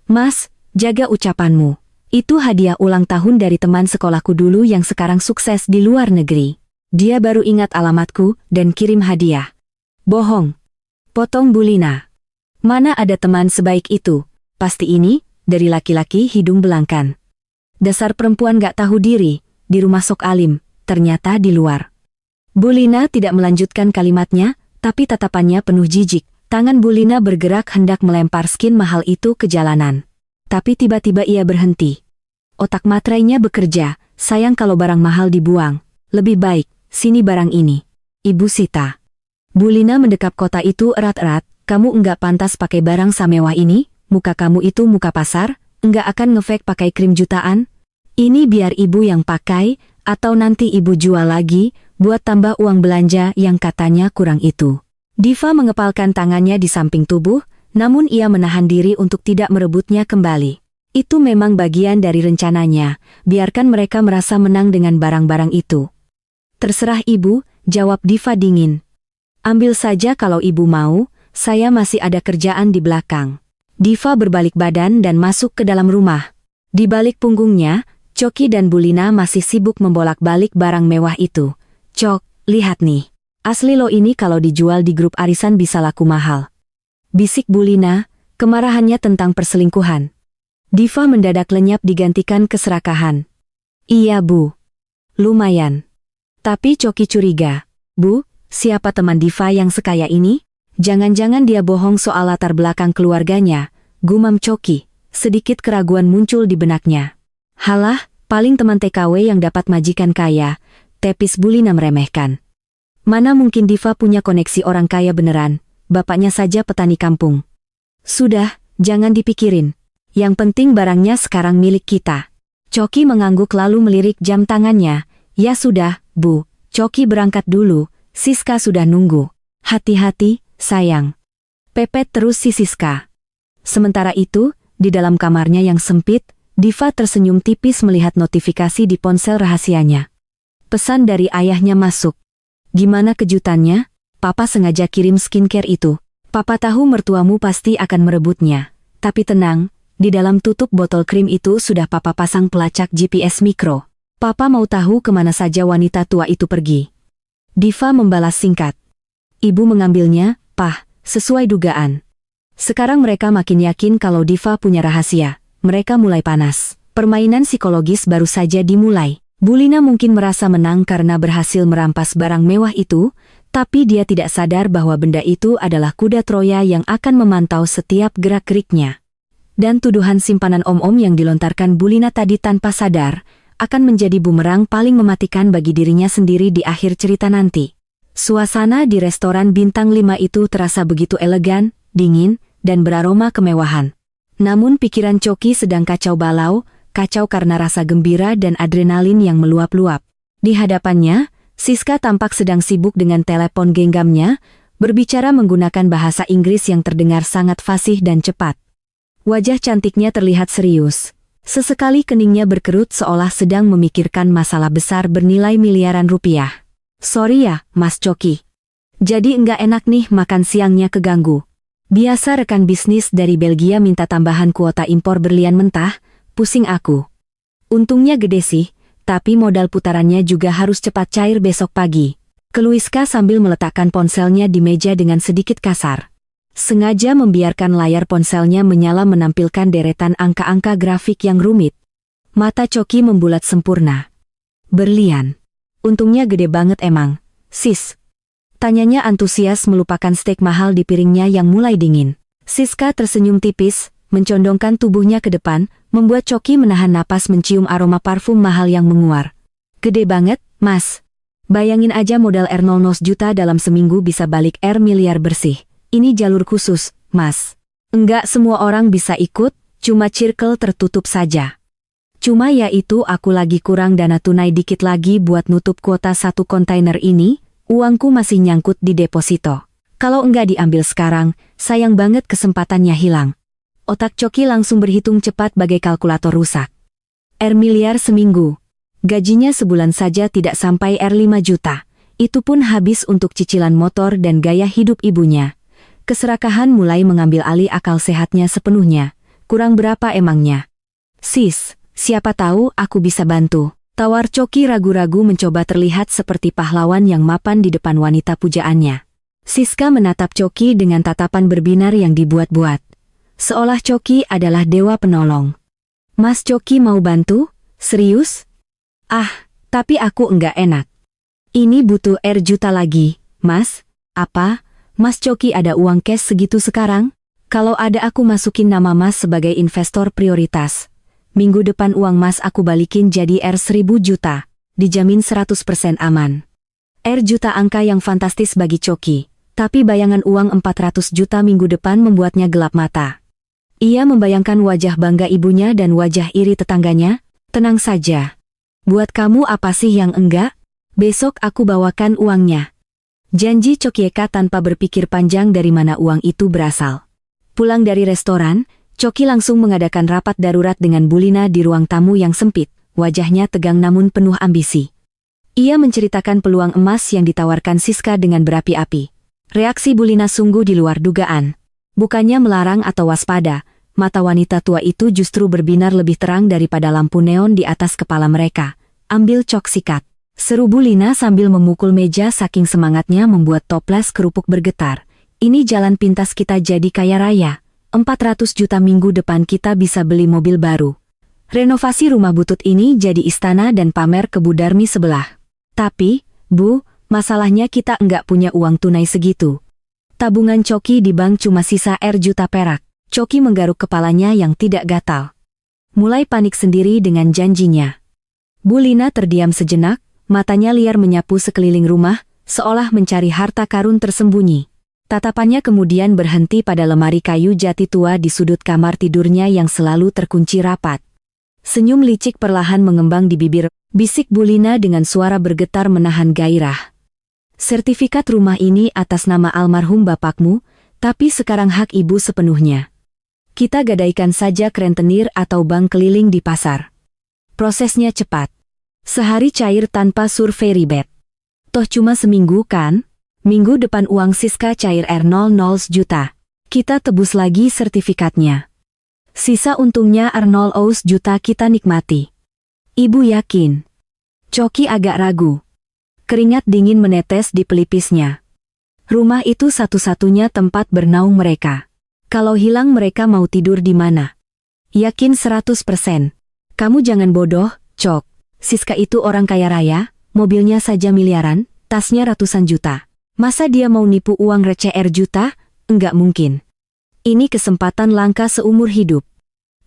Mas, jaga ucapanmu. Itu hadiah ulang tahun dari teman sekolahku dulu yang sekarang sukses di luar negeri. Dia baru ingat alamatku dan kirim hadiah. Bohong. Potong Bulina. Mana ada teman sebaik itu? Pasti ini, dari laki-laki hidung belangkan. Dasar perempuan gak tahu diri, di rumah sok alim, ternyata di luar. Bulina tidak melanjutkan kalimatnya, tapi tatapannya penuh jijik. Tangan Bulina bergerak hendak melempar skin mahal itu ke jalanan. Tapi tiba-tiba ia berhenti. Otak matrainya bekerja, sayang kalau barang mahal dibuang. Lebih baik, sini barang ini. Ibu Sita. Bulina mendekap kota itu erat-erat. Kamu enggak pantas pakai barang samewah ini, muka kamu itu muka pasar, enggak akan ngefake pakai krim jutaan. Ini biar ibu yang pakai, atau nanti ibu jual lagi, buat tambah uang belanja yang katanya kurang itu. Diva mengepalkan tangannya di samping tubuh, namun ia menahan diri untuk tidak merebutnya kembali. Itu memang bagian dari rencananya, biarkan mereka merasa menang dengan barang-barang itu. Terserah ibu, jawab Diva dingin. Ambil saja kalau ibu mau, saya masih ada kerjaan di belakang. Diva berbalik badan dan masuk ke dalam rumah. Di balik punggungnya, Choki dan Bulina masih sibuk membolak-balik barang mewah itu. Cok, lihat nih. Asli lo ini kalau dijual di grup arisan bisa laku mahal. Bisik Bulina, kemarahannya tentang perselingkuhan. Diva mendadak lenyap digantikan keserakahan. Iya Bu. Lumayan. Tapi Choki curiga. Bu, siapa teman Diva yang sekaya ini? Jangan-jangan dia bohong soal latar belakang keluarganya, gumam Choki. Sedikit keraguan muncul di benaknya. Halah, paling teman TKW yang dapat majikan kaya, tepis Bulina meremehkan. Mana mungkin Diva punya koneksi orang kaya beneran, bapaknya saja petani kampung. Sudah, jangan dipikirin. Yang penting barangnya sekarang milik kita. Choki mengangguk lalu melirik jam tangannya. Ya sudah, Bu, Choki berangkat dulu, Siska sudah nunggu. Hati-hati, sayang. Pepet terus si Siska. Sementara itu, di dalam kamarnya yang sempit, Diva tersenyum tipis melihat notifikasi di ponsel rahasianya. Pesan dari ayahnya masuk. Gimana kejutannya? Papa sengaja kirim skincare itu. Papa tahu mertuamu pasti akan merebutnya. Tapi tenang, di dalam tutup botol krim itu sudah Papa pasang pelacak GPS mikro. Papa mau tahu kemana saja wanita tua itu pergi. Diva membalas singkat. Ibu mengambilnya, Pah, sesuai dugaan. Sekarang mereka makin yakin kalau Diva punya rahasia. Mereka mulai panas. Permainan psikologis baru saja dimulai. Bulina mungkin merasa menang karena berhasil merampas barang mewah itu, tapi dia tidak sadar bahwa benda itu adalah kuda Troya yang akan memantau setiap gerak-geriknya. Dan tuduhan simpanan om-om yang dilontarkan Bulina tadi tanpa sadar, akan menjadi bumerang paling mematikan bagi dirinya sendiri di akhir cerita nanti. Suasana di restoran bintang 5 itu terasa begitu elegan, dingin, dan beraroma kemewahan. Namun pikiran Choki sedang kacau balau, kacau karena rasa gembira dan adrenalin yang meluap-luap. Di hadapannya, Siska tampak sedang sibuk dengan telepon genggamnya, berbicara menggunakan bahasa Inggris yang terdengar sangat fasih dan cepat. Wajah cantiknya terlihat serius. Sesekali keningnya berkerut seolah sedang memikirkan masalah besar bernilai miliaran rupiah. Sorry ya, Mas Choki. Jadi enggak enak nih makan siangnya keganggu. Biasa rekan bisnis dari Belgia minta tambahan kuota impor berlian mentah, pusing aku. Untungnya gede sih, tapi modal putarannya juga harus cepat cair besok pagi. Keluiska sambil meletakkan ponselnya di meja dengan sedikit kasar. Sengaja membiarkan layar ponselnya menyala menampilkan deretan angka-angka grafik yang rumit. Mata Choki membulat sempurna. Berlian. Untungnya gede banget emang, sis. Tanyanya antusias melupakan steak mahal di piringnya yang mulai dingin. Siska tersenyum tipis, mencondongkan tubuhnya ke depan, membuat Choki menahan napas mencium aroma parfum mahal yang menguar. Gede banget, Mas. Bayangin aja modal R00 juta dalam seminggu bisa balik R miliar bersih. Ini jalur khusus, Mas. Enggak semua orang bisa ikut, cuma circle tertutup saja. Cuma ya itu aku lagi kurang dana tunai dikit lagi buat nutup kuota 1 kontainer ini, uangku masih nyangkut di deposito. Kalau enggak diambil sekarang, sayang banget kesempatannya hilang. Otak Choki langsung berhitung cepat bagai kalkulator rusak. R miliar seminggu. Gajinya sebulan saja tidak sampai R5 juta. Itu pun habis untuk cicilan motor dan gaya hidup ibunya. Keserakahan mulai mengambil alih akal sehatnya sepenuhnya. Kurang berapa emangnya? Sis. Siapa tahu aku bisa bantu. Tawar Choki ragu-ragu mencoba terlihat seperti pahlawan yang mapan di depan wanita pujaannya. Siska menatap Choki dengan tatapan berbinar yang dibuat-buat. Seolah Choki adalah dewa penolong. Mas Choki mau bantu? Serius? Ah, tapi aku enggak enak. Ini butuh R juta lagi, Mas. Apa? Mas Choki ada uang cash segitu sekarang? Kalau ada aku masukin nama Mas sebagai investor prioritas. Minggu depan uang Mas aku balikin jadi R 1000 juta. Dijamin 100% aman. R juta angka yang fantastis bagi Choki. Tapi bayangan uang 400 juta minggu depan membuatnya gelap mata. Ia membayangkan wajah bangga ibunya dan wajah iri tetangganya. Tenang saja. Buat kamu apa sih yang enggak? Besok aku bawakan uangnya. Janji Chokieka tanpa berpikir panjang dari mana uang itu berasal. Pulang dari restoran, Choki langsung mengadakan rapat darurat dengan Bulina di ruang tamu yang sempit, wajahnya tegang namun penuh ambisi. Ia menceritakan peluang emas yang ditawarkan Siska dengan berapi-api. Reaksi Bulina sungguh di luar dugaan. Bukannya melarang atau waspada, mata wanita tua itu justru berbinar lebih terang daripada lampu neon di atas kepala mereka. Ambil cok sikat. Seru Bulina sambil memukul meja saking semangatnya membuat toples kerupuk bergetar. Ini jalan pintas kita jadi kaya raya. 400 juta minggu depan kita bisa beli mobil baru. Renovasi rumah butut ini jadi istana dan pamer ke Bu Darmi sebelah. Tapi, Bu, masalahnya kita enggak punya uang tunai segitu. Tabungan Choki di bank cuma sisa R juta perak. Choki menggaruk kepalanya yang tidak gatal. Mulai panik sendiri dengan janjinya. Bulina terdiam sejenak, matanya liar menyapu sekeliling rumah, seolah mencari harta karun tersembunyi. Tatapannya kemudian berhenti pada lemari kayu jati tua di sudut kamar tidurnya yang selalu terkunci rapat. Senyum licik perlahan mengembang di bibir, bisik Bulina dengan suara bergetar menahan gairah. Sertifikat rumah ini atas nama almarhum bapakmu, tapi sekarang hak ibu sepenuhnya. Kita gadaikan saja ke rentenir atau bank keliling di pasar. Prosesnya cepat. Sehari cair tanpa survei ribet. Toh cuma seminggu kan? Minggu depan uang Siska cair R00 juta. Kita tebus lagi sertifikatnya. Sisa untungnya R00 juta kita nikmati. Ibu yakin? Choki agak ragu. Keringat dingin menetes di pelipisnya. Rumah itu satu-satunya tempat bernaung mereka. Kalau hilang mereka mau tidur di mana? Yakin 100%. Kamu jangan bodoh, Chok. Siska itu orang kaya raya, mobilnya saja miliaran, tasnya ratusan juta. Masa dia mau nipu uang receh R juta? Enggak mungkin. Ini kesempatan langka seumur hidup.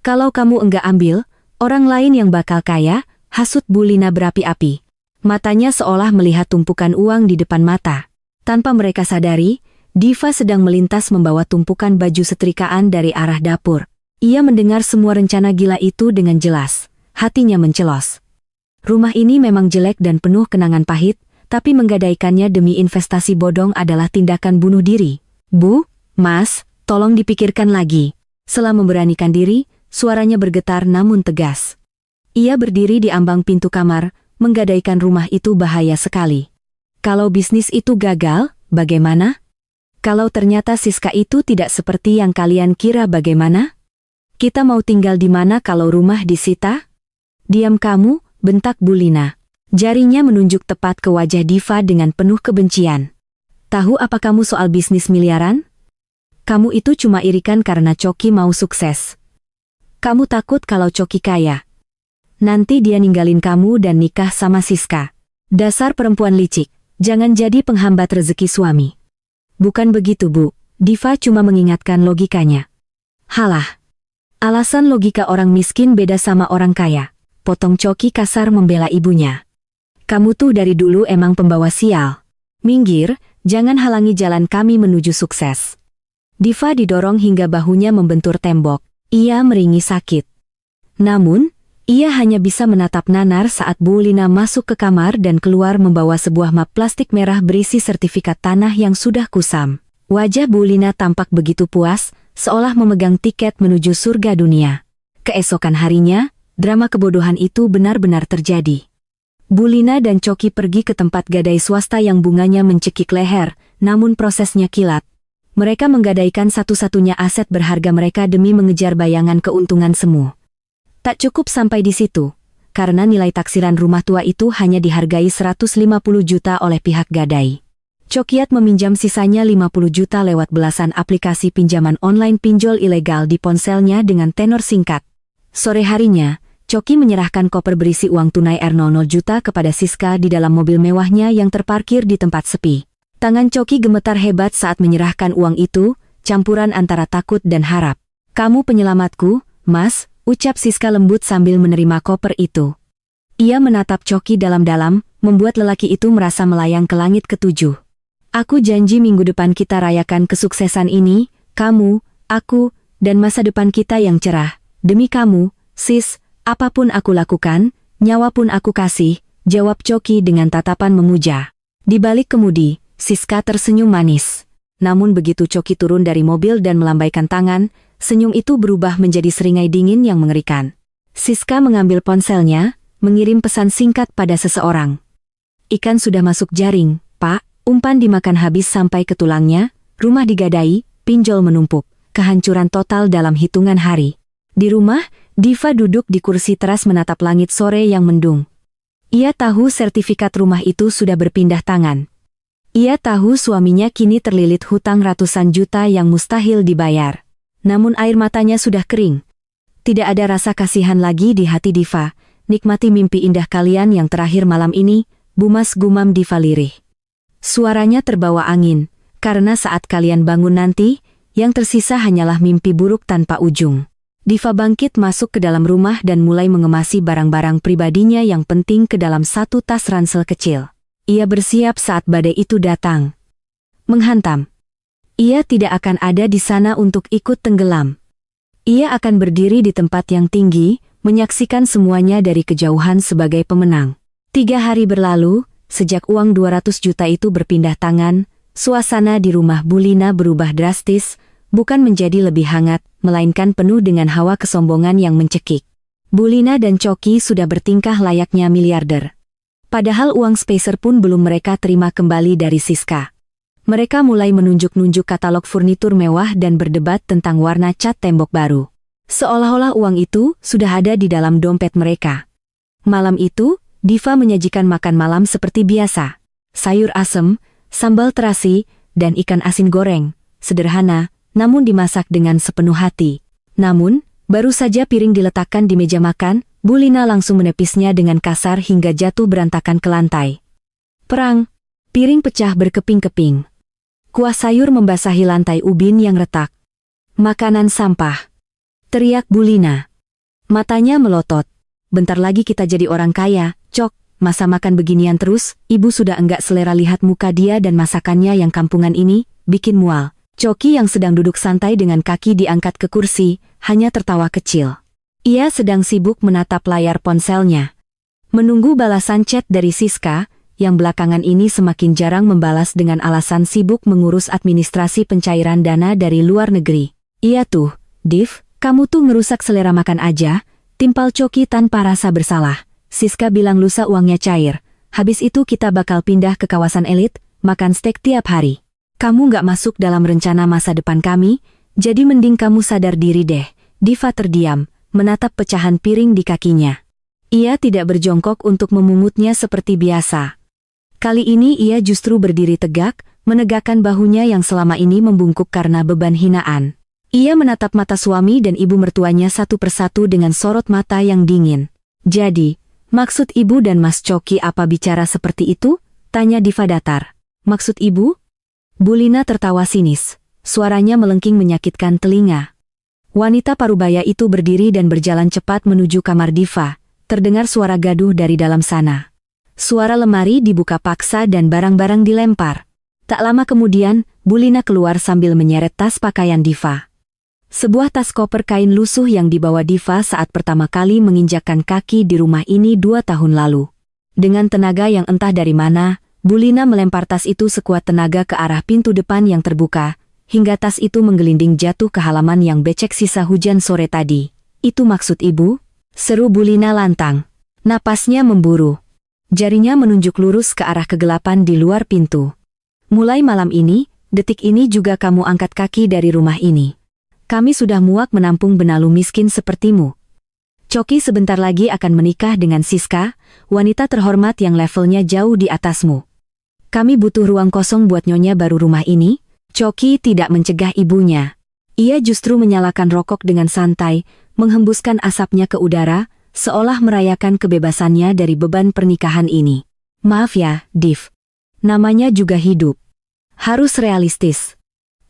Kalau kamu enggak ambil, orang lain yang bakal kaya, hasut Bulina berapi-api. Matanya seolah melihat tumpukan uang di depan mata. Tanpa mereka sadari, Diva sedang melintas membawa tumpukan baju setrikaan dari arah dapur. Ia mendengar semua rencana gila itu dengan jelas. Hatinya mencelos. Rumah ini memang jelek dan penuh kenangan pahit, tapi menggadaikannya demi investasi bodong adalah tindakan bunuh diri. Bu, Mas, tolong dipikirkan lagi. Setelah memberanikan diri, suaranya bergetar namun tegas. Ia berdiri di ambang pintu kamar, menggadaikan rumah itu bahaya sekali. Kalau bisnis itu gagal, bagaimana? Kalau ternyata Siska itu tidak seperti yang kalian kira, bagaimana? Kita mau tinggal di mana kalau rumah disita? Diam kamu, bentak Bulina. Jarinya menunjuk tepat ke wajah Diva dengan penuh kebencian. Tahu apa kamu soal bisnis miliaran? Kamu itu cuma irikan karena Coki mau sukses. Kamu takut kalau Coki kaya. Nanti dia ninggalin kamu dan nikah sama Siska. Dasar perempuan licik, jangan jadi penghambat rezeki suami. Bukan begitu, Bu. Diva cuma mengingatkan logikanya. Halah. Alasan logika orang miskin beda sama orang kaya. Potong Coki kasar membela ibunya. Kamu tuh dari dulu emang pembawa sial. Minggir, jangan halangi jalan kami menuju sukses. Diva didorong hingga bahunya membentur tembok. Ia meringis sakit. Namun, ia hanya bisa menatap nanar saat Bulina masuk ke kamar dan keluar membawa sebuah map plastik merah berisi sertifikat tanah yang sudah kusam. Wajah Bulina tampak begitu puas, seolah memegang tiket menuju surga dunia. Keesokan harinya, drama kebodohan itu benar-benar terjadi. Bulina dan Coki pergi ke tempat gadai swasta yang bunganya mencekik leher, namun prosesnya kilat. Mereka menggadaikan satu-satunya aset berharga mereka demi mengejar bayangan keuntungan semu. Tak cukup sampai di situ, karena nilai taksiran rumah tua itu hanya dihargai 150 juta oleh pihak gadai. Cokiat meminjam sisanya 50 juta lewat belasan aplikasi pinjaman online pinjol ilegal di ponselnya dengan tenor singkat. Sore harinya, Coki menyerahkan koper berisi uang tunai R00 juta kepada Siska di dalam mobil mewahnya yang terparkir di tempat sepi. Tangan Coki gemetar hebat saat menyerahkan uang itu, campuran antara takut dan harap. Kamu penyelamatku, Mas, ucap Siska lembut sambil menerima koper itu. Ia menatap Coki dalam-dalam, membuat lelaki itu merasa melayang ke langit ketujuh. Aku janji minggu depan kita rayakan kesuksesan ini, kamu, aku, dan masa depan kita yang cerah. Demi kamu, sis, apapun aku lakukan, nyawa pun aku kasih, jawab Coki dengan tatapan memuja. Di balik kemudi, Siska tersenyum manis. Namun begitu Coki turun dari mobil dan melambaikan tangan, senyum itu berubah menjadi seringai dingin yang mengerikan. Siska mengambil ponselnya, mengirim pesan singkat pada seseorang. Ikan sudah masuk jaring, Pak, umpan dimakan habis sampai ke tulangnya, rumah digadai, pinjol menumpuk, kehancuran total dalam hitungan hari. Di rumah, Diva duduk di kursi teras menatap langit sore yang mendung. Ia tahu sertifikat rumah itu sudah berpindah tangan. Ia tahu suaminya kini terlilit hutang ratusan juta yang mustahil dibayar. Namun air matanya sudah kering. Tidak ada rasa kasihan lagi di hati Diva. Nikmati mimpi indah kalian yang terakhir malam ini, bumas gumam Diva lirih. Suaranya terbawa angin, karena saat kalian bangun nanti, yang tersisa hanyalah mimpi buruk tanpa ujung. Diva bangkit masuk ke dalam rumah dan mulai mengemasi barang-barang pribadinya yang penting ke dalam satu tas ransel kecil. Ia bersiap saat badai itu datang. Menghantam. Ia tidak akan ada di sana untuk ikut tenggelam. Ia akan berdiri di tempat yang tinggi, menyaksikan semuanya dari kejauhan sebagai pemenang. 3 hari berlalu, sejak uang 200 juta itu berpindah tangan, suasana di rumah Bulina berubah drastis, bukan menjadi lebih hangat, melainkan penuh dengan hawa kesombongan yang mencekik. Bulina dan Coki sudah bertingkah layaknya miliarder. Padahal uang spacer pun belum mereka terima kembali dari Siska. Mereka mulai menunjuk-nunjuk katalog furnitur mewah dan berdebat tentang warna cat tembok baru. Seolah-olah uang itu sudah ada di dalam dompet mereka. Malam itu, Diva menyajikan makan malam seperti biasa. Sayur asem, sambal terasi, dan ikan asin goreng. Sederhana, namun dimasak dengan sepenuh hati. Namun, baru saja piring diletakkan di meja makan, Bulina langsung menepisnya dengan kasar hingga jatuh berantakan ke lantai. Perang. Piring pecah berkeping-keping. Kuah sayur membasahi lantai ubin yang retak. Makanan sampah. Teriak Bulina. Matanya melotot. Bentar lagi kita jadi orang kaya, Cok, masa makan beginian terus, ibu sudah enggak selera lihat muka dia dan masakannya yang kampungan ini, bikin mual. Choki yang sedang duduk santai dengan kaki diangkat ke kursi, hanya tertawa kecil. Ia sedang sibuk menatap layar ponselnya. Menunggu balasan chat dari Siska, yang belakangan ini semakin jarang membalas dengan alasan sibuk mengurus administrasi pencairan dana dari luar negeri. Iya tuh, Div, kamu tuh ngerusak selera makan aja, timpal Choki tanpa rasa bersalah. Siska bilang lusa uangnya cair, habis itu kita bakal pindah ke kawasan elit, makan steak tiap hari. Kamu nggak masuk dalam rencana masa depan kami, jadi mending kamu sadar diri deh. Diva terdiam, menatap pecahan piring di kakinya. Ia tidak berjongkok untuk memungutnya seperti biasa. Kali ini ia justru berdiri tegak, menegakkan bahunya yang selama ini membungkuk karena beban hinaan. Ia menatap mata suami dan ibu mertuanya satu persatu dengan sorot mata yang dingin. Jadi, maksud ibu dan Mas Choki apa bicara seperti itu? Tanya Diva datar. Maksud ibu? Bulina tertawa sinis. Suaranya melengking menyakitkan telinga. Wanita parubaya itu berdiri dan berjalan cepat menuju kamar Diva. Terdengar suara gaduh dari dalam sana. Suara lemari dibuka paksa dan barang-barang dilempar. Tak lama kemudian, Bulina keluar sambil menyeret tas pakaian Diva. Sebuah tas koper kain lusuh yang dibawa Diva saat pertama kali menginjakkan kaki di rumah ini 2 tahun lalu. Dengan tenaga yang entah dari mana, Bulina melempar tas itu sekuat tenaga ke arah pintu depan yang terbuka, hingga tas itu menggelinding jatuh ke halaman yang becek sisa hujan sore tadi. Itu maksud ibu? Seru Bulina lantang. Napasnya memburu. Jarinya menunjuk lurus ke arah kegelapan di luar pintu. Mulai malam ini, detik ini juga kamu angkat kaki dari rumah ini. Kami sudah muak menampung benalu miskin sepertimu. Choki sebentar lagi akan menikah dengan Siska, wanita terhormat yang levelnya jauh di atasmu. Kami butuh ruang kosong buat nyonya baru rumah ini. Choki tidak mencegah ibunya. Ia justru menyalakan rokok dengan santai, menghembuskan asapnya ke udara, seolah merayakan kebebasannya dari beban pernikahan ini. Maaf ya, Div. Namanya juga hidup. Harus realistis.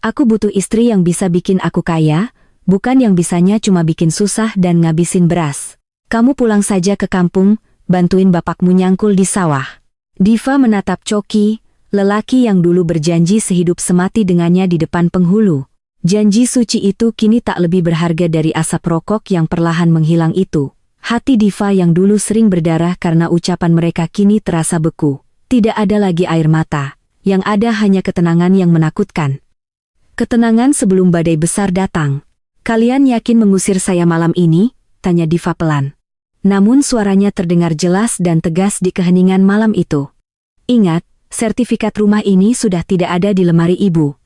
Aku butuh istri yang bisa bikin aku kaya, bukan yang bisanya cuma bikin susah dan ngabisin beras. Kamu pulang saja ke kampung, bantuin bapakmu nyangkul di sawah. Diva menatap Choki, lelaki yang dulu berjanji sehidup semati dengannya di depan penghulu. Janji suci itu kini tak lebih berharga dari asap rokok yang perlahan menghilang itu. Hati Diva yang dulu sering berdarah karena ucapan mereka kini terasa beku. Tidak ada lagi air mata, yang ada hanya ketenangan yang menakutkan. Ketenangan sebelum badai besar datang. Kalian yakin mengusir saya malam ini? Tanya Diva pelan. Namun suaranya terdengar jelas dan tegas di keheningan malam itu. Ingat, sertifikat rumah ini sudah tidak ada di lemari ibu.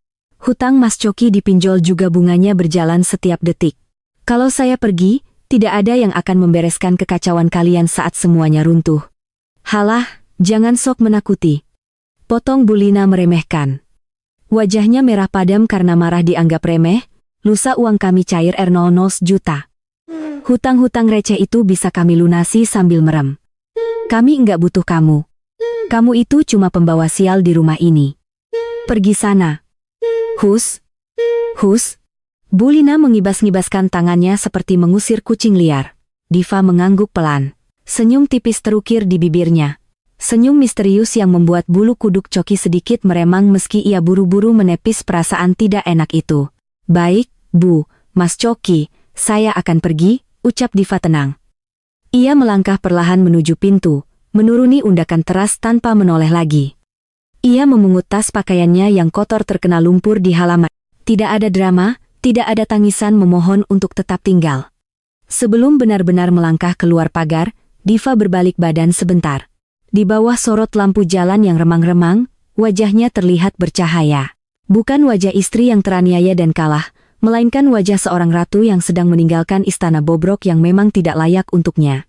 Hutang Mas Choki dipinjol juga bunganya berjalan setiap detik. Kalau saya pergi, tidak ada yang akan membereskan kekacauan kalian saat semuanya runtuh. Halah, jangan sok menakuti. Potong Bulina meremehkan. Wajahnya merah padam karena marah dianggap remeh. Lusa uang kami cair R00 juta. Hutang-hutang receh itu bisa kami lunasi sambil merem. Kami enggak butuh kamu. Kamu itu cuma pembawa sial di rumah ini. Pergi sana. Hus. Hus. Bulina mengibas-ngibaskan tangannya seperti mengusir kucing liar. Diva mengangguk pelan. Senyum tipis terukir di bibirnya. Senyum misterius yang membuat bulu kuduk Choki sedikit meremang meski ia buru-buru menepis perasaan tidak enak itu. Baik, Bu, Mas Choki, saya akan pergi, ucap Diva tenang. Ia melangkah perlahan menuju pintu, menuruni undakan teras tanpa menoleh lagi. Ia memungut tas pakaiannya yang kotor terkena lumpur di halaman. Tidak ada drama, tidak ada tangisan memohon untuk tetap tinggal. Sebelum benar-benar melangkah keluar pagar, Diva berbalik badan sebentar. Di bawah sorot lampu jalan yang remang-remang, wajahnya terlihat bercahaya. Bukan wajah istri yang teraniaya dan kalah, melainkan wajah seorang ratu yang sedang meninggalkan istana bobrok yang memang tidak layak untuknya.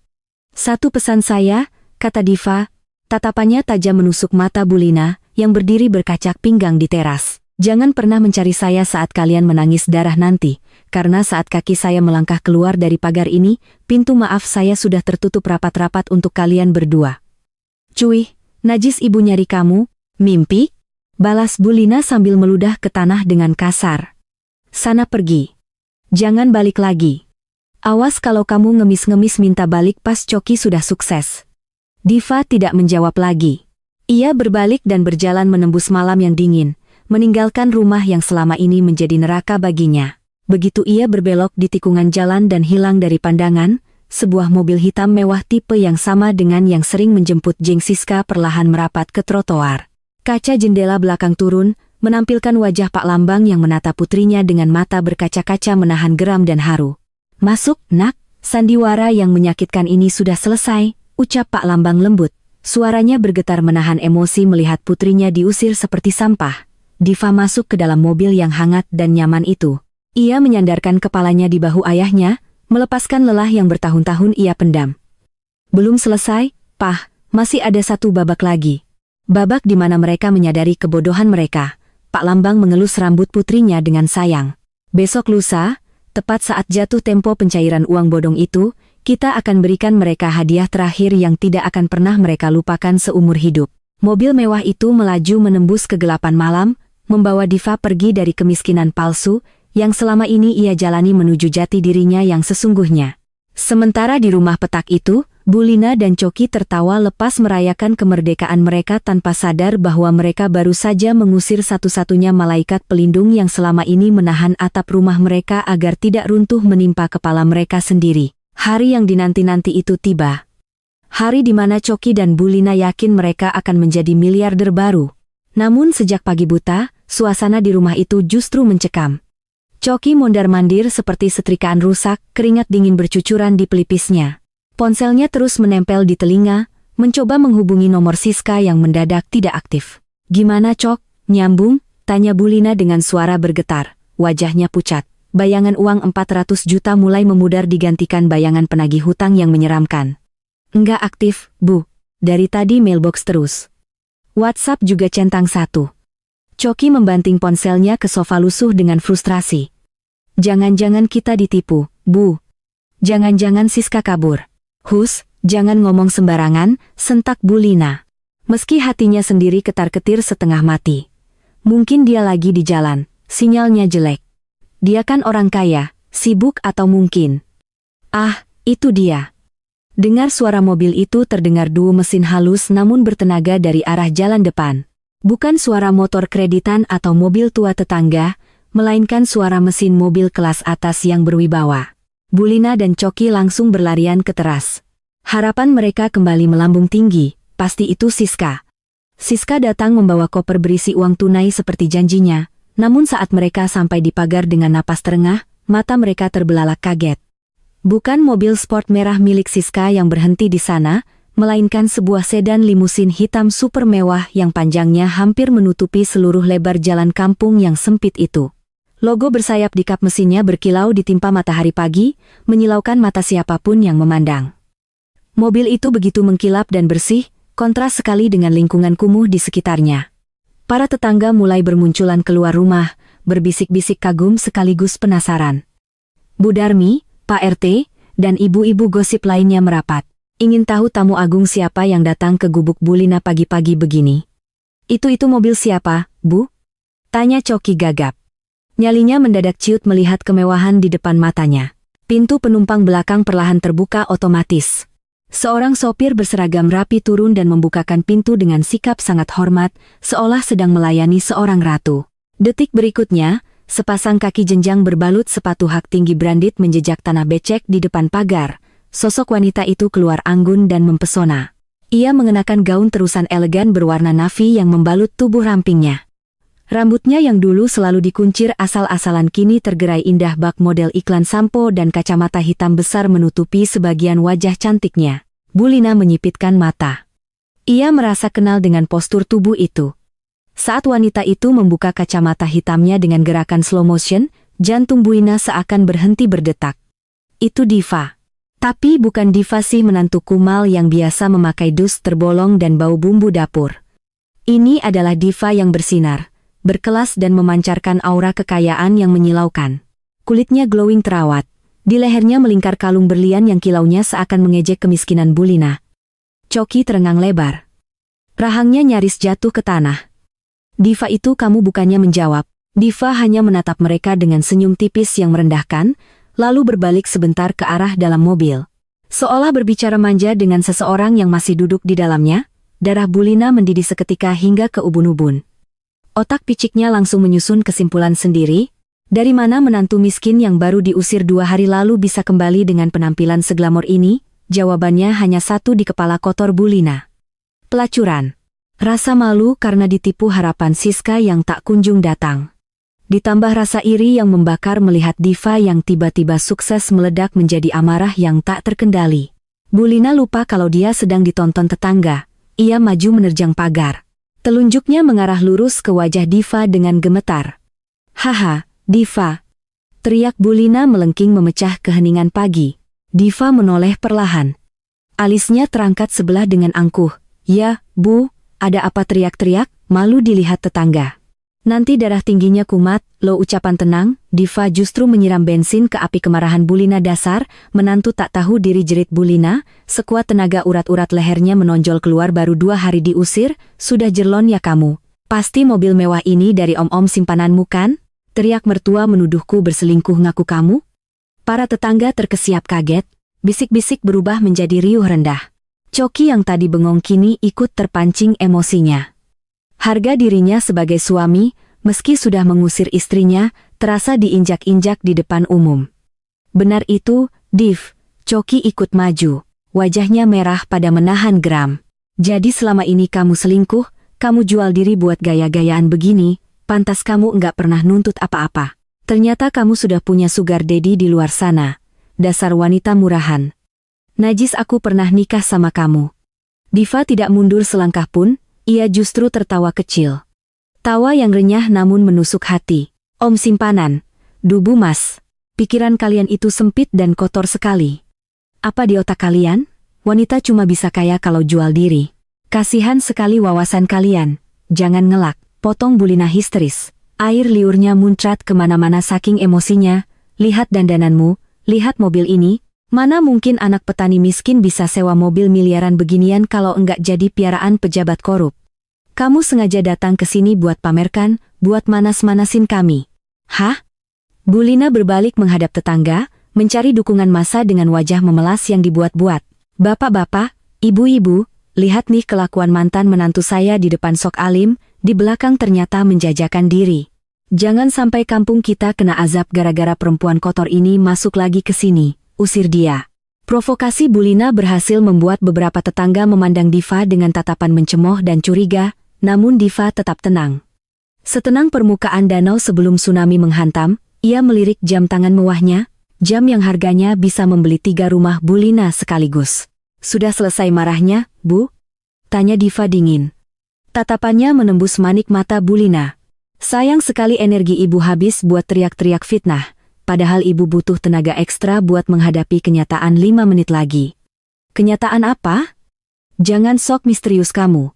Satu pesan saya, kata Diva, tatapannya tajam menusuk mata Bulina, yang berdiri berkacak pinggang di teras. Jangan pernah mencari saya saat kalian menangis darah nanti, karena saat kaki saya melangkah keluar dari pagar ini, pintu maaf saya sudah tertutup rapat-rapat untuk kalian berdua. Cuy, najis ibu nyari kamu, mimpi? Balas Bulina sambil meludah ke tanah dengan kasar. Sana pergi. Jangan balik lagi. Awas kalau kamu ngemis-ngemis minta balik pas Choki sudah sukses. Diva tidak menjawab lagi. Ia berbalik dan berjalan menembus malam yang dingin, meninggalkan rumah yang selama ini menjadi neraka baginya. Begitu ia berbelok di tikungan jalan dan hilang dari pandangan, sebuah mobil hitam mewah tipe yang sama dengan yang sering menjemput Jeng Siska perlahan merapat ke trotoar. Kaca jendela belakang turun, menampilkan wajah Pak Lambang yang menatap putrinya dengan mata berkaca-kaca menahan geram dan haru. "Masuk, nak, sandiwara yang menyakitkan ini sudah selesai," ucap Pak Lambang lembut. Suaranya bergetar menahan emosi melihat putrinya diusir seperti sampah. Diva masuk ke dalam mobil yang hangat dan nyaman itu. Ia menyandarkan kepalanya di bahu ayahnya, melepaskan lelah yang bertahun-tahun ia pendam. "Belum selesai, Pah, masih ada satu babak lagi." Babak di mana mereka menyadari kebodohan mereka. Pak Lambang mengelus rambut putrinya dengan sayang. "Besok lusa, tepat saat jatuh tempo pencairan uang bodong itu, kita akan berikan mereka hadiah terakhir yang tidak akan pernah mereka lupakan seumur hidup." Mobil mewah itu melaju menembus kegelapan malam, membawa Diva pergi dari kemiskinan palsu, yang selama ini ia jalani menuju jati dirinya yang sesungguhnya. Sementara di rumah petak itu, Bulina dan Coki tertawa lepas merayakan kemerdekaan mereka tanpa sadar bahwa mereka baru saja mengusir satu-satunya malaikat pelindung yang selama ini menahan atap rumah mereka agar tidak runtuh menimpa kepala mereka sendiri. Hari yang dinanti-nanti itu tiba. Hari di mana Coki dan Bulina yakin mereka akan menjadi miliarder baru. Namun sejak pagi buta, suasana di rumah itu justru mencekam. Coki mondar-mandir seperti setrikaan rusak, keringat dingin bercucuran di pelipisnya. Ponselnya terus menempel di telinga, mencoba menghubungi nomor Siska yang mendadak tidak aktif. "Gimana, Cok? Nyambung?" tanya Bulina dengan suara bergetar. Wajahnya pucat. Bayangan uang 400 juta mulai memudar digantikan bayangan penagih hutang yang menyeramkan. "Enggak aktif, Bu. Dari tadi mailbox terus. WhatsApp juga centang satu." Coki membanting ponselnya ke sofa lusuh dengan frustrasi. "Jangan-jangan kita ditipu, Bu. Jangan-jangan Siska kabur." "Hus, jangan ngomong sembarangan," sentak Bulina. Meski hatinya sendiri ketar-ketir setengah mati. Mungkin dia lagi di jalan, sinyalnya jelek. Dia kan orang kaya, sibuk atau mungkin. Ah, itu dia. Dengar suara mobil itu terdengar duo mesin halus namun bertenaga dari arah jalan depan. Bukan suara motor kreditan atau mobil tua tetangga, melainkan suara mesin mobil kelas atas yang berwibawa. Bulina dan Coki langsung berlarian ke teras. Harapan mereka kembali melambung tinggi, pasti itu Siska. Siska datang membawa koper berisi uang tunai seperti janjinya, namun saat mereka sampai di pagar dengan napas terengah, mata mereka terbelalak kaget. Bukan mobil sport merah milik Siska yang berhenti di sana, melainkan sebuah sedan limusin hitam super mewah yang panjangnya hampir menutupi seluruh lebar jalan kampung yang sempit itu. Logo bersayap di kap mesinnya berkilau ditimpa matahari pagi, menyilaukan mata siapapun yang memandang. Mobil itu begitu mengkilap dan bersih, kontras sekali dengan lingkungan kumuh di sekitarnya. Para tetangga mulai bermunculan keluar rumah, berbisik-bisik kagum sekaligus penasaran. Bu Darmi, Pak RT, dan ibu-ibu gosip lainnya merapat. Ingin tahu tamu agung siapa yang datang ke gubuk Bulina pagi-pagi begini. Itu mobil siapa, Bu?" tanya Coki gagap. Nyalinya mendadak ciut melihat kemewahan di depan matanya. Pintu penumpang belakang perlahan terbuka otomatis. Seorang sopir berseragam rapi turun dan membukakan pintu dengan sikap sangat hormat, seolah sedang melayani seorang ratu. Detik berikutnya, sepasang kaki jenjang berbalut sepatu hak tinggi branded menjejak tanah becek di depan pagar. Sosok wanita itu keluar anggun dan mempesona. Ia mengenakan gaun terusan elegan berwarna navy yang membalut tubuh rampingnya. Rambutnya yang dulu selalu dikuncir asal-asalan kini tergerai indah bak model iklan sampo dan kacamata hitam besar menutupi sebagian wajah cantiknya. Bulina menyipitkan mata. Ia merasa kenal dengan postur tubuh itu. Saat wanita itu membuka kacamata hitamnya dengan gerakan slow motion, jantung Bulina seakan berhenti berdetak. Itu Diva. Tapi bukan Diva sih menantu kumal yang biasa memakai dus terbolong dan bau bumbu dapur. Ini adalah Diva yang bersinar, berkelas dan memancarkan aura kekayaan yang menyilaukan. Kulitnya glowing terawat. Di lehernya melingkar kalung berlian yang kilaunya seakan mengejek kemiskinan Bulina. Coki terengang lebar. Rahangnya nyaris jatuh ke tanah. "Diva itu kamu?" bukannya menjawab. Diva hanya menatap mereka dengan senyum tipis yang merendahkan, lalu berbalik sebentar ke arah dalam mobil. Seolah berbicara manja dengan seseorang yang masih duduk di dalamnya, darah Bulina mendidih seketika hingga ke ubun-ubun. Otak piciknya langsung menyusun kesimpulan sendiri, dari mana menantu miskin yang baru diusir 2 hari lalu bisa kembali dengan penampilan seglamor ini? Jawabannya hanya satu di kepala kotor Bulina. Pelacuran. Rasa malu karena ditipu harapan Siska yang tak kunjung datang. Ditambah rasa iri yang membakar melihat Diva yang tiba-tiba sukses meledak menjadi amarah yang tak terkendali. Bulina lupa kalau dia sedang ditonton tetangga. Ia maju menerjang pagar. Telunjuknya mengarah lurus ke wajah Diva dengan gemetar. "Haha, Diva!" teriak Bulina melengking memecah keheningan pagi. Diva menoleh perlahan. Alisnya terangkat sebelah dengan angkuh. "Ya, Bu, ada apa?" teriak-teriak, malu dilihat tetangga. "Nanti darah tingginya kumat," lo ucapan tenang. Diva justru menyiram bensin ke api kemarahan Bulina. "Dasar menantu tak tahu diri," jerit Bulina, sekuat tenaga urat-urat lehernya menonjol keluar. "Baru 2 hari diusir, sudah jerlon ya kamu? Pasti mobil mewah ini dari om-om simpananmu kan?" teriak mertua. "Menuduhku berselingkuh ngaku kamu?" Para tetangga terkesiap kaget, bisik-bisik berubah menjadi riuh rendah. Coki yang tadi bengong kini ikut terpancing emosinya. Harga dirinya sebagai suami, meski sudah mengusir istrinya, terasa diinjak-injak di depan umum. "Benar itu, Div." Coki ikut maju. Wajahnya merah pada menahan geram. "Jadi selama ini kamu selingkuh, kamu jual diri buat gaya-gayaan begini, pantas kamu enggak pernah nuntut apa-apa. Ternyata kamu sudah punya sugar daddy di luar sana. Dasar wanita murahan. Najis, aku pernah nikah sama kamu." Diva tidak mundur selangkah pun. Ia justru tertawa kecil. Tawa yang renyah namun menusuk hati. "Om simpanan, Dubu Mas, pikiran kalian itu sempit dan kotor sekali. Apa di otak kalian? Wanita cuma bisa kaya kalau jual diri. Kasihan sekali wawasan kalian. Jangan ngelak," potong Bulina histeris. Air liurnya muncrat kemana-mana saking emosinya. "Lihat dandananmu, lihat mobil ini. Mana mungkin anak petani miskin bisa sewa mobil miliaran beginian kalau enggak jadi piaraan pejabat korup. Kamu sengaja datang ke sini buat pamerkan, buat manas-manasin kami. Hah?" Bulina berbalik menghadap tetangga, mencari dukungan massa dengan wajah memelas yang dibuat-buat. "Bapak-bapak, ibu-ibu, lihat nih kelakuan mantan menantu saya di depan sok alim, di belakang ternyata menjajakan diri. Jangan sampai kampung kita kena azab gara-gara perempuan kotor ini masuk lagi ke sini. Usir dia." Provokasi Bulina berhasil membuat beberapa tetangga memandang Diva dengan tatapan mencemooh dan curiga, namun Diva tetap tenang. Setenang permukaan danau sebelum tsunami menghantam, ia melirik jam tangan mewahnya, jam yang harganya bisa membeli 3 rumah Bulina sekaligus. "Sudah selesai marahnya, Bu?" tanya Diva dingin. Tatapannya menembus manik mata Bulina. "Sayang sekali energi ibu habis buat teriak-teriak fitnah. Padahal ibu butuh tenaga ekstra buat menghadapi kenyataan 5 menit lagi." "Kenyataan apa? Jangan sok misterius kamu,"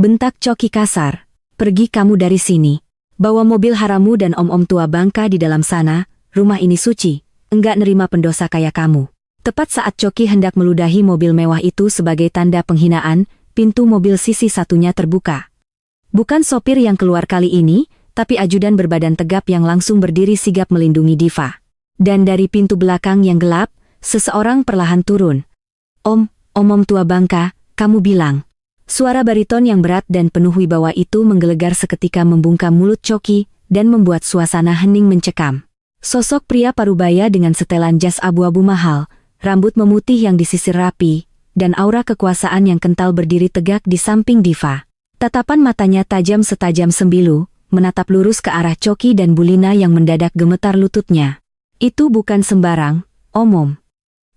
bentak Coki kasar. "Pergi kamu dari sini. Bawa mobil haramu dan om-om tua bangka di dalam sana. Rumah ini suci, enggak nerima pendosa kayak kamu." Tepat saat Coki hendak meludahi mobil mewah itu sebagai tanda penghinaan, pintu mobil sisi satunya terbuka. Bukan sopir yang keluar kali ini, tapi ajudan berbadan tegap yang langsung berdiri sigap melindungi Diva. Dan dari pintu belakang yang gelap, seseorang perlahan turun. Om tua bangka, kamu bilang." Suara bariton yang berat dan penuh wibawa itu menggelegar seketika membungkam mulut Coki, dan membuat suasana hening mencekam. Sosok pria parubaya dengan setelan jas abu-abu mahal, rambut memutih yang disisir rapi, dan aura kekuasaan yang kental berdiri tegak di samping Diva. Tatapan matanya tajam setajam sembilu, menatap lurus ke arah Coki dan Bulina yang mendadak gemetar lututnya. Itu bukan sembarang om.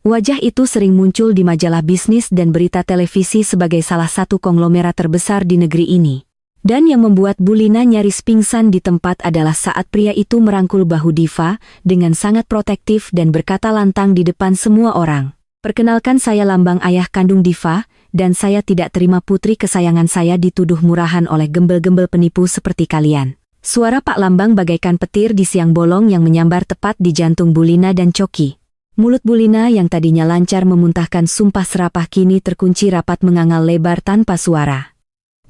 Wajah itu sering muncul di majalah bisnis dan berita televisi sebagai salah satu konglomerat terbesar di negeri ini. Dan yang membuat Bulina nyaris pingsan di tempat adalah saat pria itu merangkul bahu Diva dengan sangat protektif dan berkata lantang di depan semua orang. "Perkenalkan, saya Lambang, ayah kandung Diva, dan saya tidak terima putri kesayangan saya dituduh murahan oleh gembel-gembel penipu seperti kalian." Suara Pak Lambang bagaikan petir di siang bolong yang menyambar tepat di jantung Bulina dan Coki. Mulut Bulina yang tadinya lancar memuntahkan sumpah serapah kini terkunci rapat mengangal lebar tanpa suara.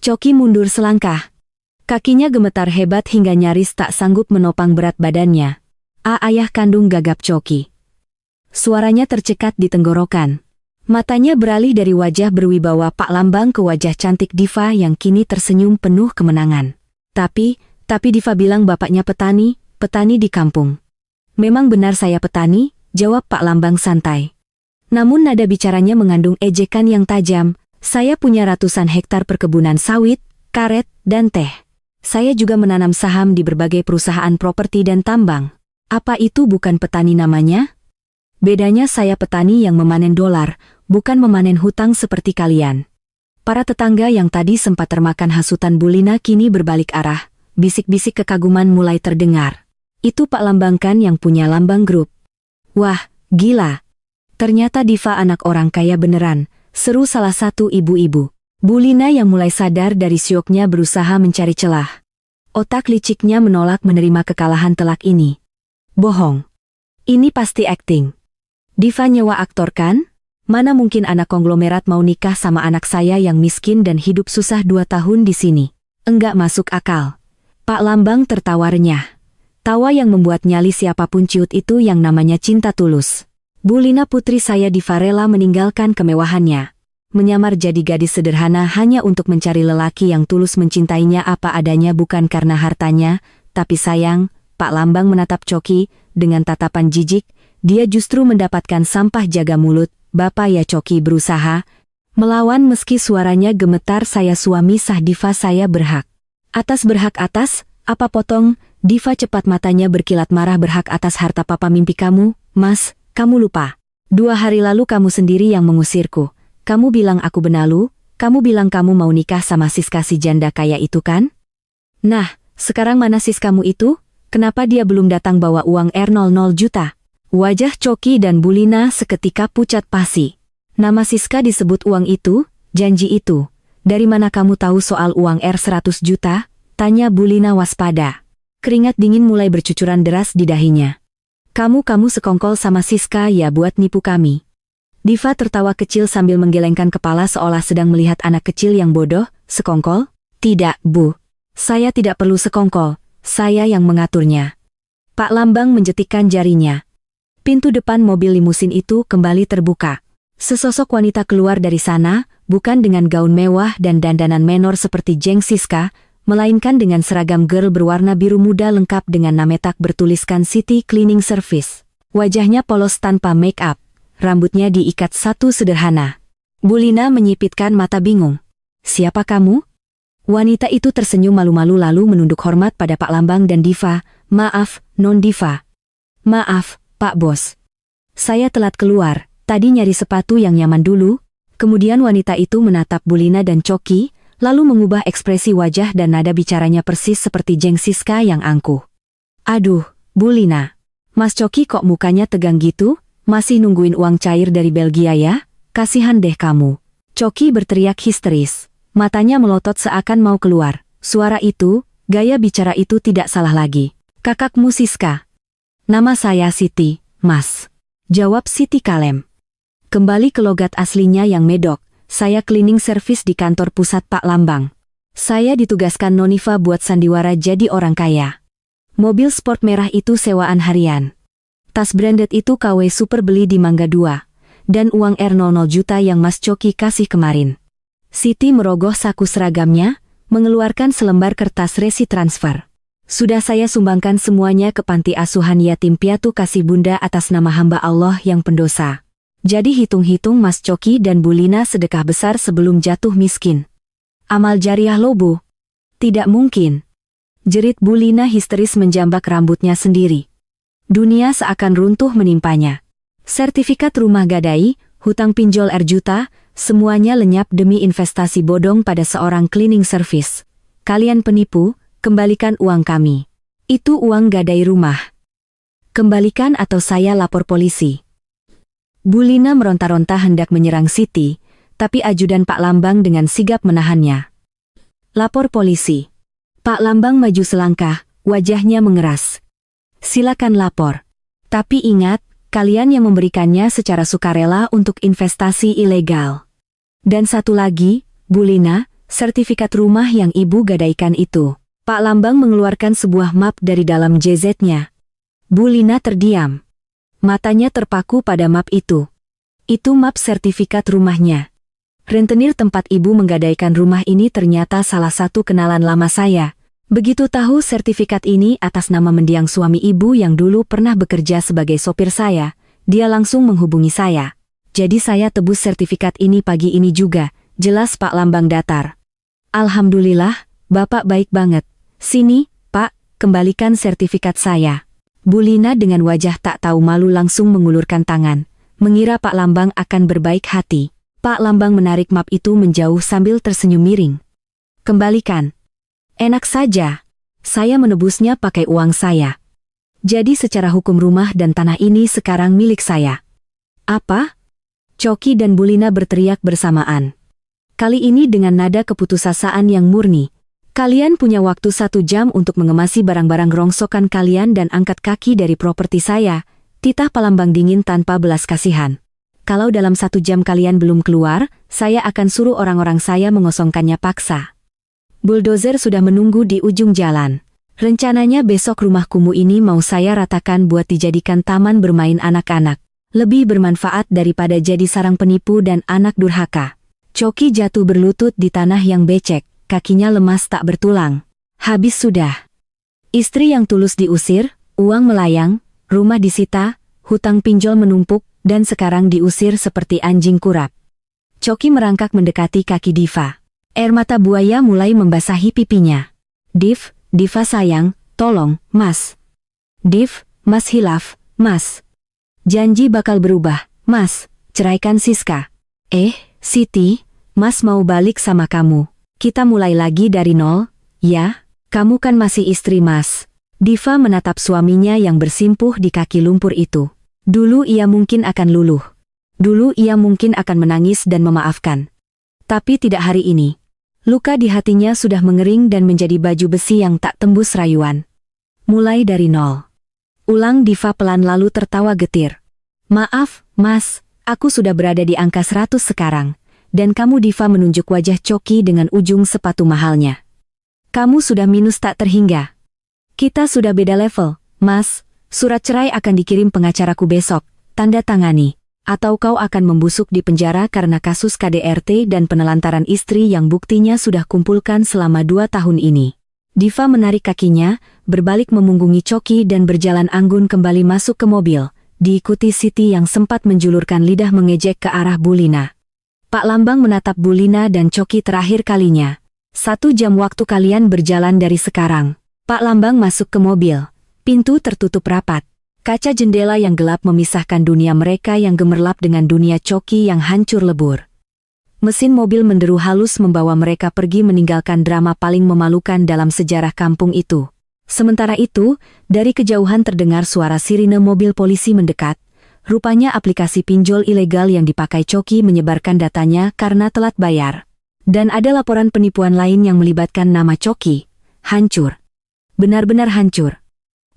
Coki mundur selangkah. Kakinya gemetar hebat hingga nyaris tak sanggup menopang berat badannya. "Ayah kandung," gagap Coki. Suaranya tercekat di tenggorokan. Matanya beralih dari wajah berwibawa Pak Lambang ke wajah cantik Diva yang kini tersenyum penuh kemenangan. Tapi Diva bilang bapaknya petani di kampung. Memang benar saya petani, jawab Pak Lambang santai. Namun nada bicaranya mengandung ejekan yang tajam. Saya punya ratusan hektar perkebunan sawit, karet, dan teh. Saya juga menanam saham di berbagai perusahaan properti dan tambang. Apa itu bukan petani namanya? Bedanya saya petani yang memanen dolar, bukan memanen hutang seperti kalian. Para tetangga yang tadi sempat termakan hasutan Bu Lina kini berbalik arah. Bisik-bisik kekaguman mulai terdengar. Itu Pak Lambang kan yang punya Lambang Group. Wah, gila. Ternyata Diva anak orang kaya beneran, seru salah satu ibu-ibu. Bu Lina yang mulai sadar dari syoknya berusaha mencari celah. Otak liciknya menolak menerima kekalahan telak ini. Bohong. Ini pasti akting. Diva nyewa aktor kan? Mana mungkin anak konglomerat mau nikah sama anak saya yang miskin dan hidup susah 2 tahun di sini. Enggak masuk akal. Pak Lambang tertawa renyah. Tawa yang membuat nyali siapapun ciut itu yang namanya cinta tulus. Bu Lina putri saya Diva rela meninggalkan kemewahannya. Menyamar jadi gadis sederhana hanya untuk mencari lelaki yang tulus mencintainya apa adanya bukan karena hartanya, tapi sayang, Pak Lambang menatap Coki, dengan tatapan jijik, dia justru mendapatkan sampah jaga mulut, Bapak ya Coki berusaha melawan meski suaranya gemetar saya suami sah Diva saya berhak. Atas berhak atas, apa potong, Diva cepat matanya berkilat marah berhak atas harta papa mimpi kamu, Mas, kamu lupa. 2 hari lalu kamu sendiri yang mengusirku. Kamu bilang aku benalu, kamu bilang kamu mau nikah sama Siska si janda kaya itu kan? Nah, sekarang mana Siskamu itu? Kenapa dia belum datang bawa uang R00 juta? Wajah Coki dan Bu Lina seketika pucat pasi. Nama Siska disebut uang itu, janji itu. Dari mana kamu tahu soal uang R100 juta? Tanya Bu Lina waspada. Keringat dingin mulai bercucuran deras di dahinya. Kamu sekongkol sama Siska ya buat nipu kami. Diva tertawa kecil sambil menggelengkan kepala seolah sedang melihat anak kecil yang bodoh. Sekongkol? Tidak, Bu. Saya tidak perlu sekongkol, saya yang mengaturnya. Pak Lambang menjetikkan jarinya. Pintu depan mobil limusin itu kembali terbuka. Sesosok wanita keluar dari sana, bukan dengan gaun mewah dan dandanan menor seperti Jeng Siska, melainkan dengan seragam girl berwarna biru muda lengkap dengan nametak bertuliskan City Cleaning Service. Wajahnya polos tanpa make up. Rambutnya diikat satu sederhana. Bu Lina menyipitkan mata bingung. Siapa kamu? Wanita itu tersenyum malu-malu lalu menunduk hormat pada Pak Lambang dan Diva. Maaf, Non Diva. Maaf, Pak Bos. Saya telat keluar, tadi nyari sepatu yang nyaman dulu. Kemudian wanita itu menatap Bu Lina dan Coki, lalu mengubah ekspresi wajah dan nada bicaranya persis seperti Jeng Siska yang angkuh. Aduh, Bu Lina. Mas Coki kok mukanya tegang gitu? Masih nungguin uang cair dari Belgia ya? Kasihan deh kamu. Coki berteriak histeris. Matanya melotot seakan mau keluar. Suara itu, gaya bicara itu tidak salah lagi. Kakakmu Siska. Nama saya Siti, Mas. Jawab Siti kalem. Kembali ke logat aslinya yang medok. Saya cleaning service di kantor pusat Pak Lambang. Saya ditugaskan Noniva buat sandiwara jadi orang kaya. Mobil sport merah itu sewaan harian. Tas branded itu KW Super beli di Mangga 2. Dan uang R00 juta yang Mas Coki kasih kemarin. Siti merogoh saku seragamnya, mengeluarkan selembar kertas resi transfer. Sudah saya sumbangkan semuanya ke panti asuhan yatim piatu kasih bunda atas nama hamba Allah yang pendosa. Jadi hitung-hitung Mas Coki dan Bu Lina sedekah besar sebelum jatuh miskin. Amal jariah lo Bu. Tidak mungkin. Jerit Bu Lina histeris menjambak rambutnya sendiri. Dunia seakan runtuh menimpanya. Sertifikat rumah gadai, hutang pinjol R juta, semuanya lenyap demi investasi bodong pada seorang cleaning service. Kalian penipu, kembalikan uang kami. Itu uang gadai rumah. Kembalikan atau saya lapor polisi. Bu Lina meronta-ronta hendak menyerang Siti, tapi ajudan Pak Lambang dengan sigap menahannya. Lapor polisi. Pak Lambang maju selangkah, wajahnya mengeras. Silakan lapor. Tapi ingat, kalian yang memberikannya secara sukarela untuk investasi ilegal. Dan satu lagi, Bu Lina, sertifikat rumah yang ibu gadaikan itu. Pak Lambang mengeluarkan sebuah map dari dalam JZ-nya. Bu Lina terdiam. Matanya terpaku pada map itu. Itu map sertifikat rumahnya. Rentenir tempat ibu menggadaikan rumah ini ternyata salah satu kenalan lama saya. Begitu tahu sertifikat ini atas nama mendiang suami ibu yang dulu pernah bekerja sebagai sopir saya, dia langsung menghubungi saya. Jadi saya tebus sertifikat ini pagi ini juga, jelas Pak Lambang datar. Alhamdulillah, Bapak baik banget. Sini, Pak, kembalikan sertifikat saya. Bu Lina dengan wajah tak tahu malu langsung mengulurkan tangan, mengira Pak Lambang akan berbaik hati. Pak Lambang menarik map itu menjauh sambil tersenyum miring. Kembalikan. Enak saja. Saya menebusnya pakai uang saya. Jadi secara hukum rumah dan tanah ini sekarang milik saya. Apa? Coki dan Bu Lina berteriak bersamaan. Kali ini dengan nada keputusasaan yang murni. Kalian punya waktu 1 jam untuk mengemasi barang-barang rongsokan kalian dan angkat kaki dari properti saya, titah Pak Lambang dingin tanpa belas kasihan. Kalau dalam 1 jam kalian belum keluar, saya akan suruh orang-orang saya mengosongkannya paksa. Bulldozer sudah menunggu di ujung jalan. Rencananya besok rumah kumuh ini mau saya ratakan buat dijadikan taman bermain anak-anak. Lebih bermanfaat daripada jadi sarang penipu dan anak durhaka. Coki jatuh berlutut di tanah yang becek. Kakinya lemas tak bertulang. Habis sudah. Istri yang tulus diusir, uang melayang, rumah disita, hutang pinjol menumpuk, dan sekarang diusir seperti anjing kurap. Coki merangkak mendekati kaki Diva. Air mata buaya mulai membasahi pipinya. Diva sayang, tolong, Mas. Mas hilaf, Mas. Janji bakal berubah, Mas. Ceraikan Siska. Siti, Mas mau balik sama kamu. Kita mulai lagi dari nol, ya? Kamu kan masih istri Mas. Diva menatap suaminya yang bersimpuh di kaki lumpur itu. Dulu ia mungkin akan luluh. Dulu ia mungkin akan menangis dan memaafkan. Tapi tidak hari ini. Luka di hatinya sudah mengering dan menjadi baju besi yang tak tembus rayuan. Mulai dari nol. Ulang Diva pelan lalu tertawa getir. Maaf, Mas, aku sudah berada di angka 100 sekarang. Dan kamu Diva menunjuk wajah Coki dengan ujung sepatu mahalnya. Kamu sudah minus tak terhingga. Kita sudah beda level, Mas. Surat cerai akan dikirim pengacaraku besok, tanda tangani. Atau kau akan membusuk di penjara karena kasus KDRT dan penelantaran istri yang buktinya sudah kumpulkan selama 2 tahun ini. Diva menarik kakinya, berbalik memunggungi Coki dan berjalan anggun kembali masuk ke mobil, diikuti Siti yang sempat menjulurkan lidah mengejek ke arah Bu Lina. Pak Lambang menatap Bu Lina dan Coki terakhir kalinya. 1 jam waktu kalian berjalan dari sekarang. Pak Lambang masuk ke mobil. Pintu tertutup rapat. Kaca jendela yang gelap memisahkan dunia mereka yang gemerlap dengan dunia Coki yang hancur lebur. Mesin mobil menderu halus membawa mereka pergi meninggalkan drama paling memalukan dalam sejarah kampung itu. Sementara itu, dari kejauhan terdengar suara sirine mobil polisi mendekat. Rupanya aplikasi pinjol ilegal yang dipakai Coki menyebarkan datanya karena telat bayar. Dan ada laporan penipuan lain yang melibatkan nama Coki. Hancur. Benar-benar hancur.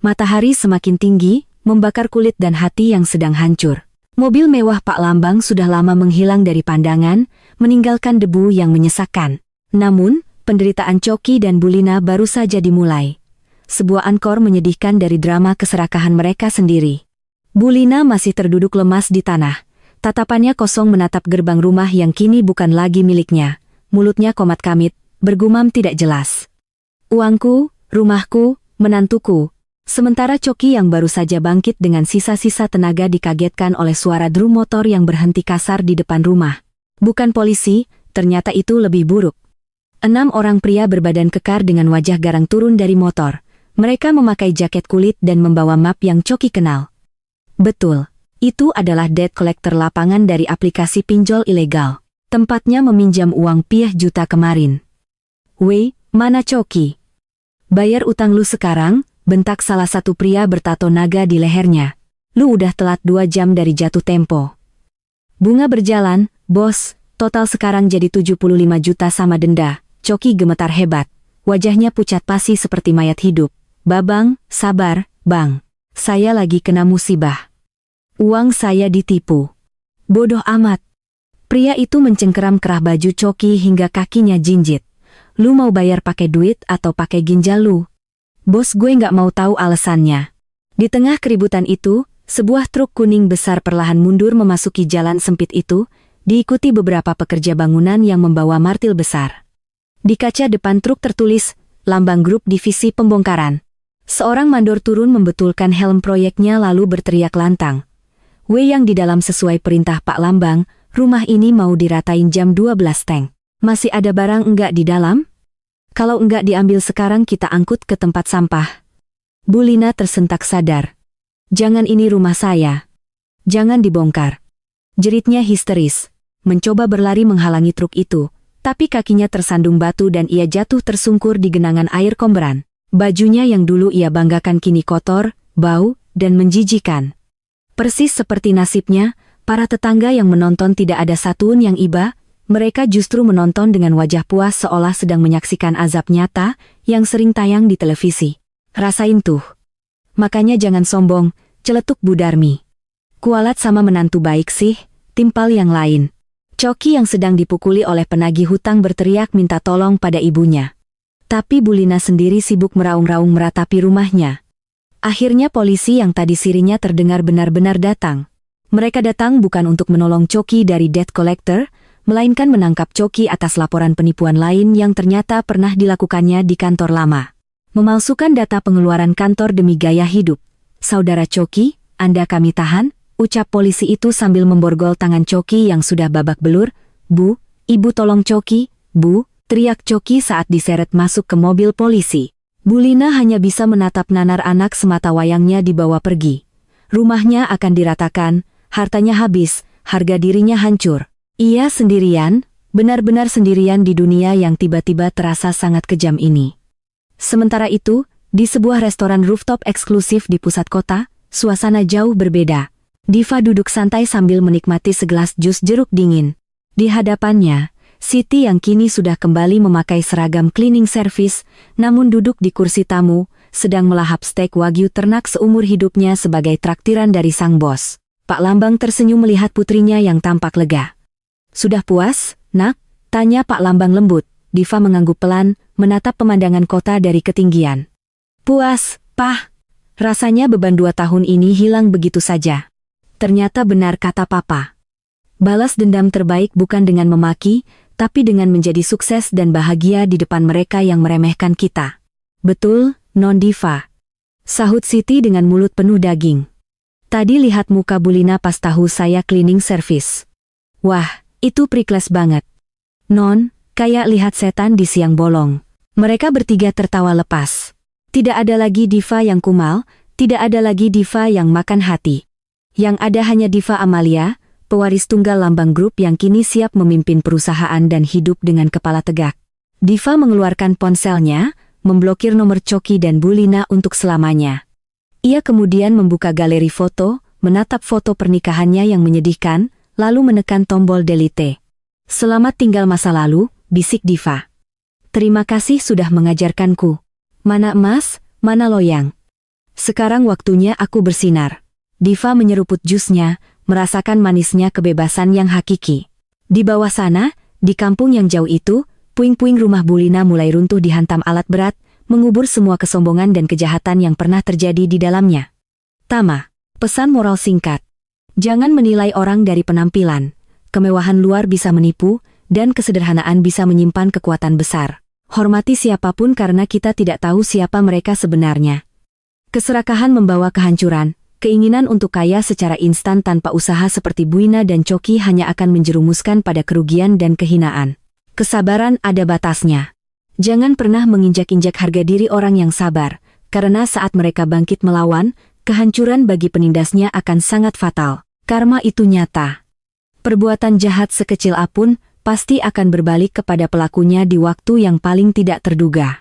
Matahari semakin tinggi, membakar kulit dan hati yang sedang hancur. Mobil mewah Pak Lambang sudah lama menghilang dari pandangan, meninggalkan debu yang menyesakkan. Namun, penderitaan Coki dan Bu Lina baru saja dimulai. Sebuah ankor menyedihkan dari drama keserakahan mereka sendiri. Bu Lina masih terduduk lemas di tanah. Tatapannya kosong menatap gerbang rumah yang kini bukan lagi miliknya. Mulutnya komat kamit, bergumam tidak jelas. Uangku, rumahku, menantuku. Sementara Coki yang baru saja bangkit dengan sisa-sisa tenaga dikagetkan oleh suara drum motor yang berhenti kasar di depan rumah. Bukan polisi, ternyata itu lebih buruk. 6 orang pria berbadan kekar dengan wajah garang turun dari motor. Mereka memakai jaket kulit dan membawa map yang Coki kenal. Betul, itu adalah debt collector lapangan dari aplikasi pinjol ilegal. Tempatnya meminjam uang piah juta kemarin. Wei, mana Coki? Bayar utang lu sekarang, bentak salah satu pria bertato naga di lehernya. Lu udah telat 2 jam dari jatuh tempo. Bunga berjalan, bos, total sekarang jadi 75 juta sama denda. Coki gemetar hebat. Wajahnya pucat pasi seperti mayat hidup. Babang, sabar, bang. Saya lagi kena musibah. Uang saya ditipu. Bodoh amat. Pria itu mencengkeram kerah baju Coki hingga kakinya jinjit. Lu mau bayar pakai duit atau pakai ginjal lu? Bos gue nggak mau tahu alasannya. Di tengah keributan itu, Sebuah truk kuning besar perlahan mundur memasuki jalan sempit itu, diikuti beberapa pekerja bangunan yang membawa martil besar. Di kaca depan truk tertulis, lambang grup divisi pembongkaran. Seorang mandor turun membetulkan helm proyeknya lalu berteriak lantang. "Wei yang di dalam sesuai perintah Pak Lambang, rumah ini mau diratain jam 12 teng. Masih ada barang enggak di dalam? Kalau enggak diambil sekarang kita angkut ke tempat sampah." Bu Lina tersentak sadar. "Jangan, ini rumah saya. Jangan dibongkar." Jeritnya histeris. Mencoba berlari menghalangi truk itu, tapi kakinya tersandung batu dan ia jatuh tersungkur di genangan air komberan. Bajunya yang dulu ia banggakan kini kotor, bau, dan menjijikan. Persis seperti nasibnya, para tetangga yang menonton tidak ada satupun yang iba, mereka justru menonton dengan wajah puas seolah sedang menyaksikan azab nyata yang sering tayang di televisi. "Rasain tuh. Makanya jangan sombong," celetuk Bu Darmi. "Kualat sama menantu baik sih," timpal yang lain. Coki yang sedang dipukuli oleh penagih hutang berteriak minta tolong pada ibunya. Tapi Bu Lina sendiri sibuk meraung-raung meratapi rumahnya. Akhirnya polisi yang tadi sirinya terdengar benar-benar datang. Mereka datang bukan untuk menolong Coki dari debt collector, melainkan menangkap Coki atas laporan penipuan lain yang ternyata pernah dilakukannya di kantor lama. Memalsukan data pengeluaran kantor demi gaya hidup. "Saudara Coki, Anda kami tahan," ucap polisi itu sambil memborgol tangan Coki yang sudah babak belur. "Bu, Ibu tolong Coki, Bu," teriak Coki saat diseret masuk ke mobil polisi. Bu Lina hanya bisa menatap nanar anak semata wayangnya dibawa pergi. Rumahnya akan diratakan, hartanya habis, harga dirinya hancur. Ia sendirian, benar-benar sendirian di dunia yang tiba-tiba terasa sangat kejam ini. Sementara itu, di sebuah restoran rooftop eksklusif di pusat kota, suasana jauh berbeda. Diva duduk santai sambil menikmati segelas jus jeruk dingin. Di hadapannya, Siti yang kini sudah kembali memakai seragam cleaning service, namun duduk di kursi tamu, sedang melahap steak wagyu ternak seumur hidupnya sebagai traktiran dari sang bos. Pak Lambang tersenyum melihat putrinya yang tampak lega. "Sudah puas, Nak?" tanya Pak Lambang lembut. Diva mengangguk pelan, menatap pemandangan kota dari ketinggian. "Puas, Pak. Rasanya beban 2 tahun ini hilang begitu saja." "Ternyata benar kata Papa. Balas dendam terbaik bukan dengan memaki, tapi dengan menjadi sukses dan bahagia di depan mereka yang meremehkan kita." "Betul, Non Diva," sahut Siti dengan mulut penuh daging. "Tadi lihat muka Bu Lina pas tahu saya cleaning service. Wah, itu priceless banget. Non, kayak lihat setan di siang bolong." Mereka bertiga tertawa lepas. Tidak ada lagi Diva yang kumal, tidak ada lagi Diva yang makan hati. Yang ada hanya Diva Amalia, pewaris tunggal Lambang Group yang kini siap memimpin perusahaan dan hidup dengan kepala tegak. Diva mengeluarkan ponselnya, memblokir nomor Coki dan Bu Lina untuk selamanya. Ia kemudian membuka galeri foto, menatap foto pernikahannya yang menyedihkan, lalu menekan tombol delete. "Selamat tinggal masa lalu," bisik Diva. "Terima kasih sudah mengajarkanku. Mana emas, mana loyang. Sekarang waktunya aku bersinar." Diva menyeruput jusnya, merasakan manisnya kebebasan yang hakiki. Di bawah sana, di kampung yang jauh itu, puing-puing rumah Bu Lina mulai runtuh dihantam alat berat, mengubur semua kesombongan dan kejahatan yang pernah terjadi di dalamnya. Tama, pesan moral singkat. Jangan menilai orang dari penampilan. Kemewahan luar bisa menipu, dan kesederhanaan bisa menyimpan kekuatan besar. Hormati siapapun karena kita tidak tahu siapa mereka sebenarnya. Keserakahan membawa kehancuran, keinginan untuk kaya secara instan tanpa usaha seperti Buina dan Coki hanya akan menjerumuskan pada kerugian dan kehinaan. Kesabaran ada batasnya. Jangan pernah menginjak-injak harga diri orang yang sabar, karena saat mereka bangkit melawan, kehancuran bagi penindasnya akan sangat fatal. Karma itu nyata. Perbuatan jahat sekecil apapun, pasti akan berbalik kepada pelakunya di waktu yang paling tidak terduga.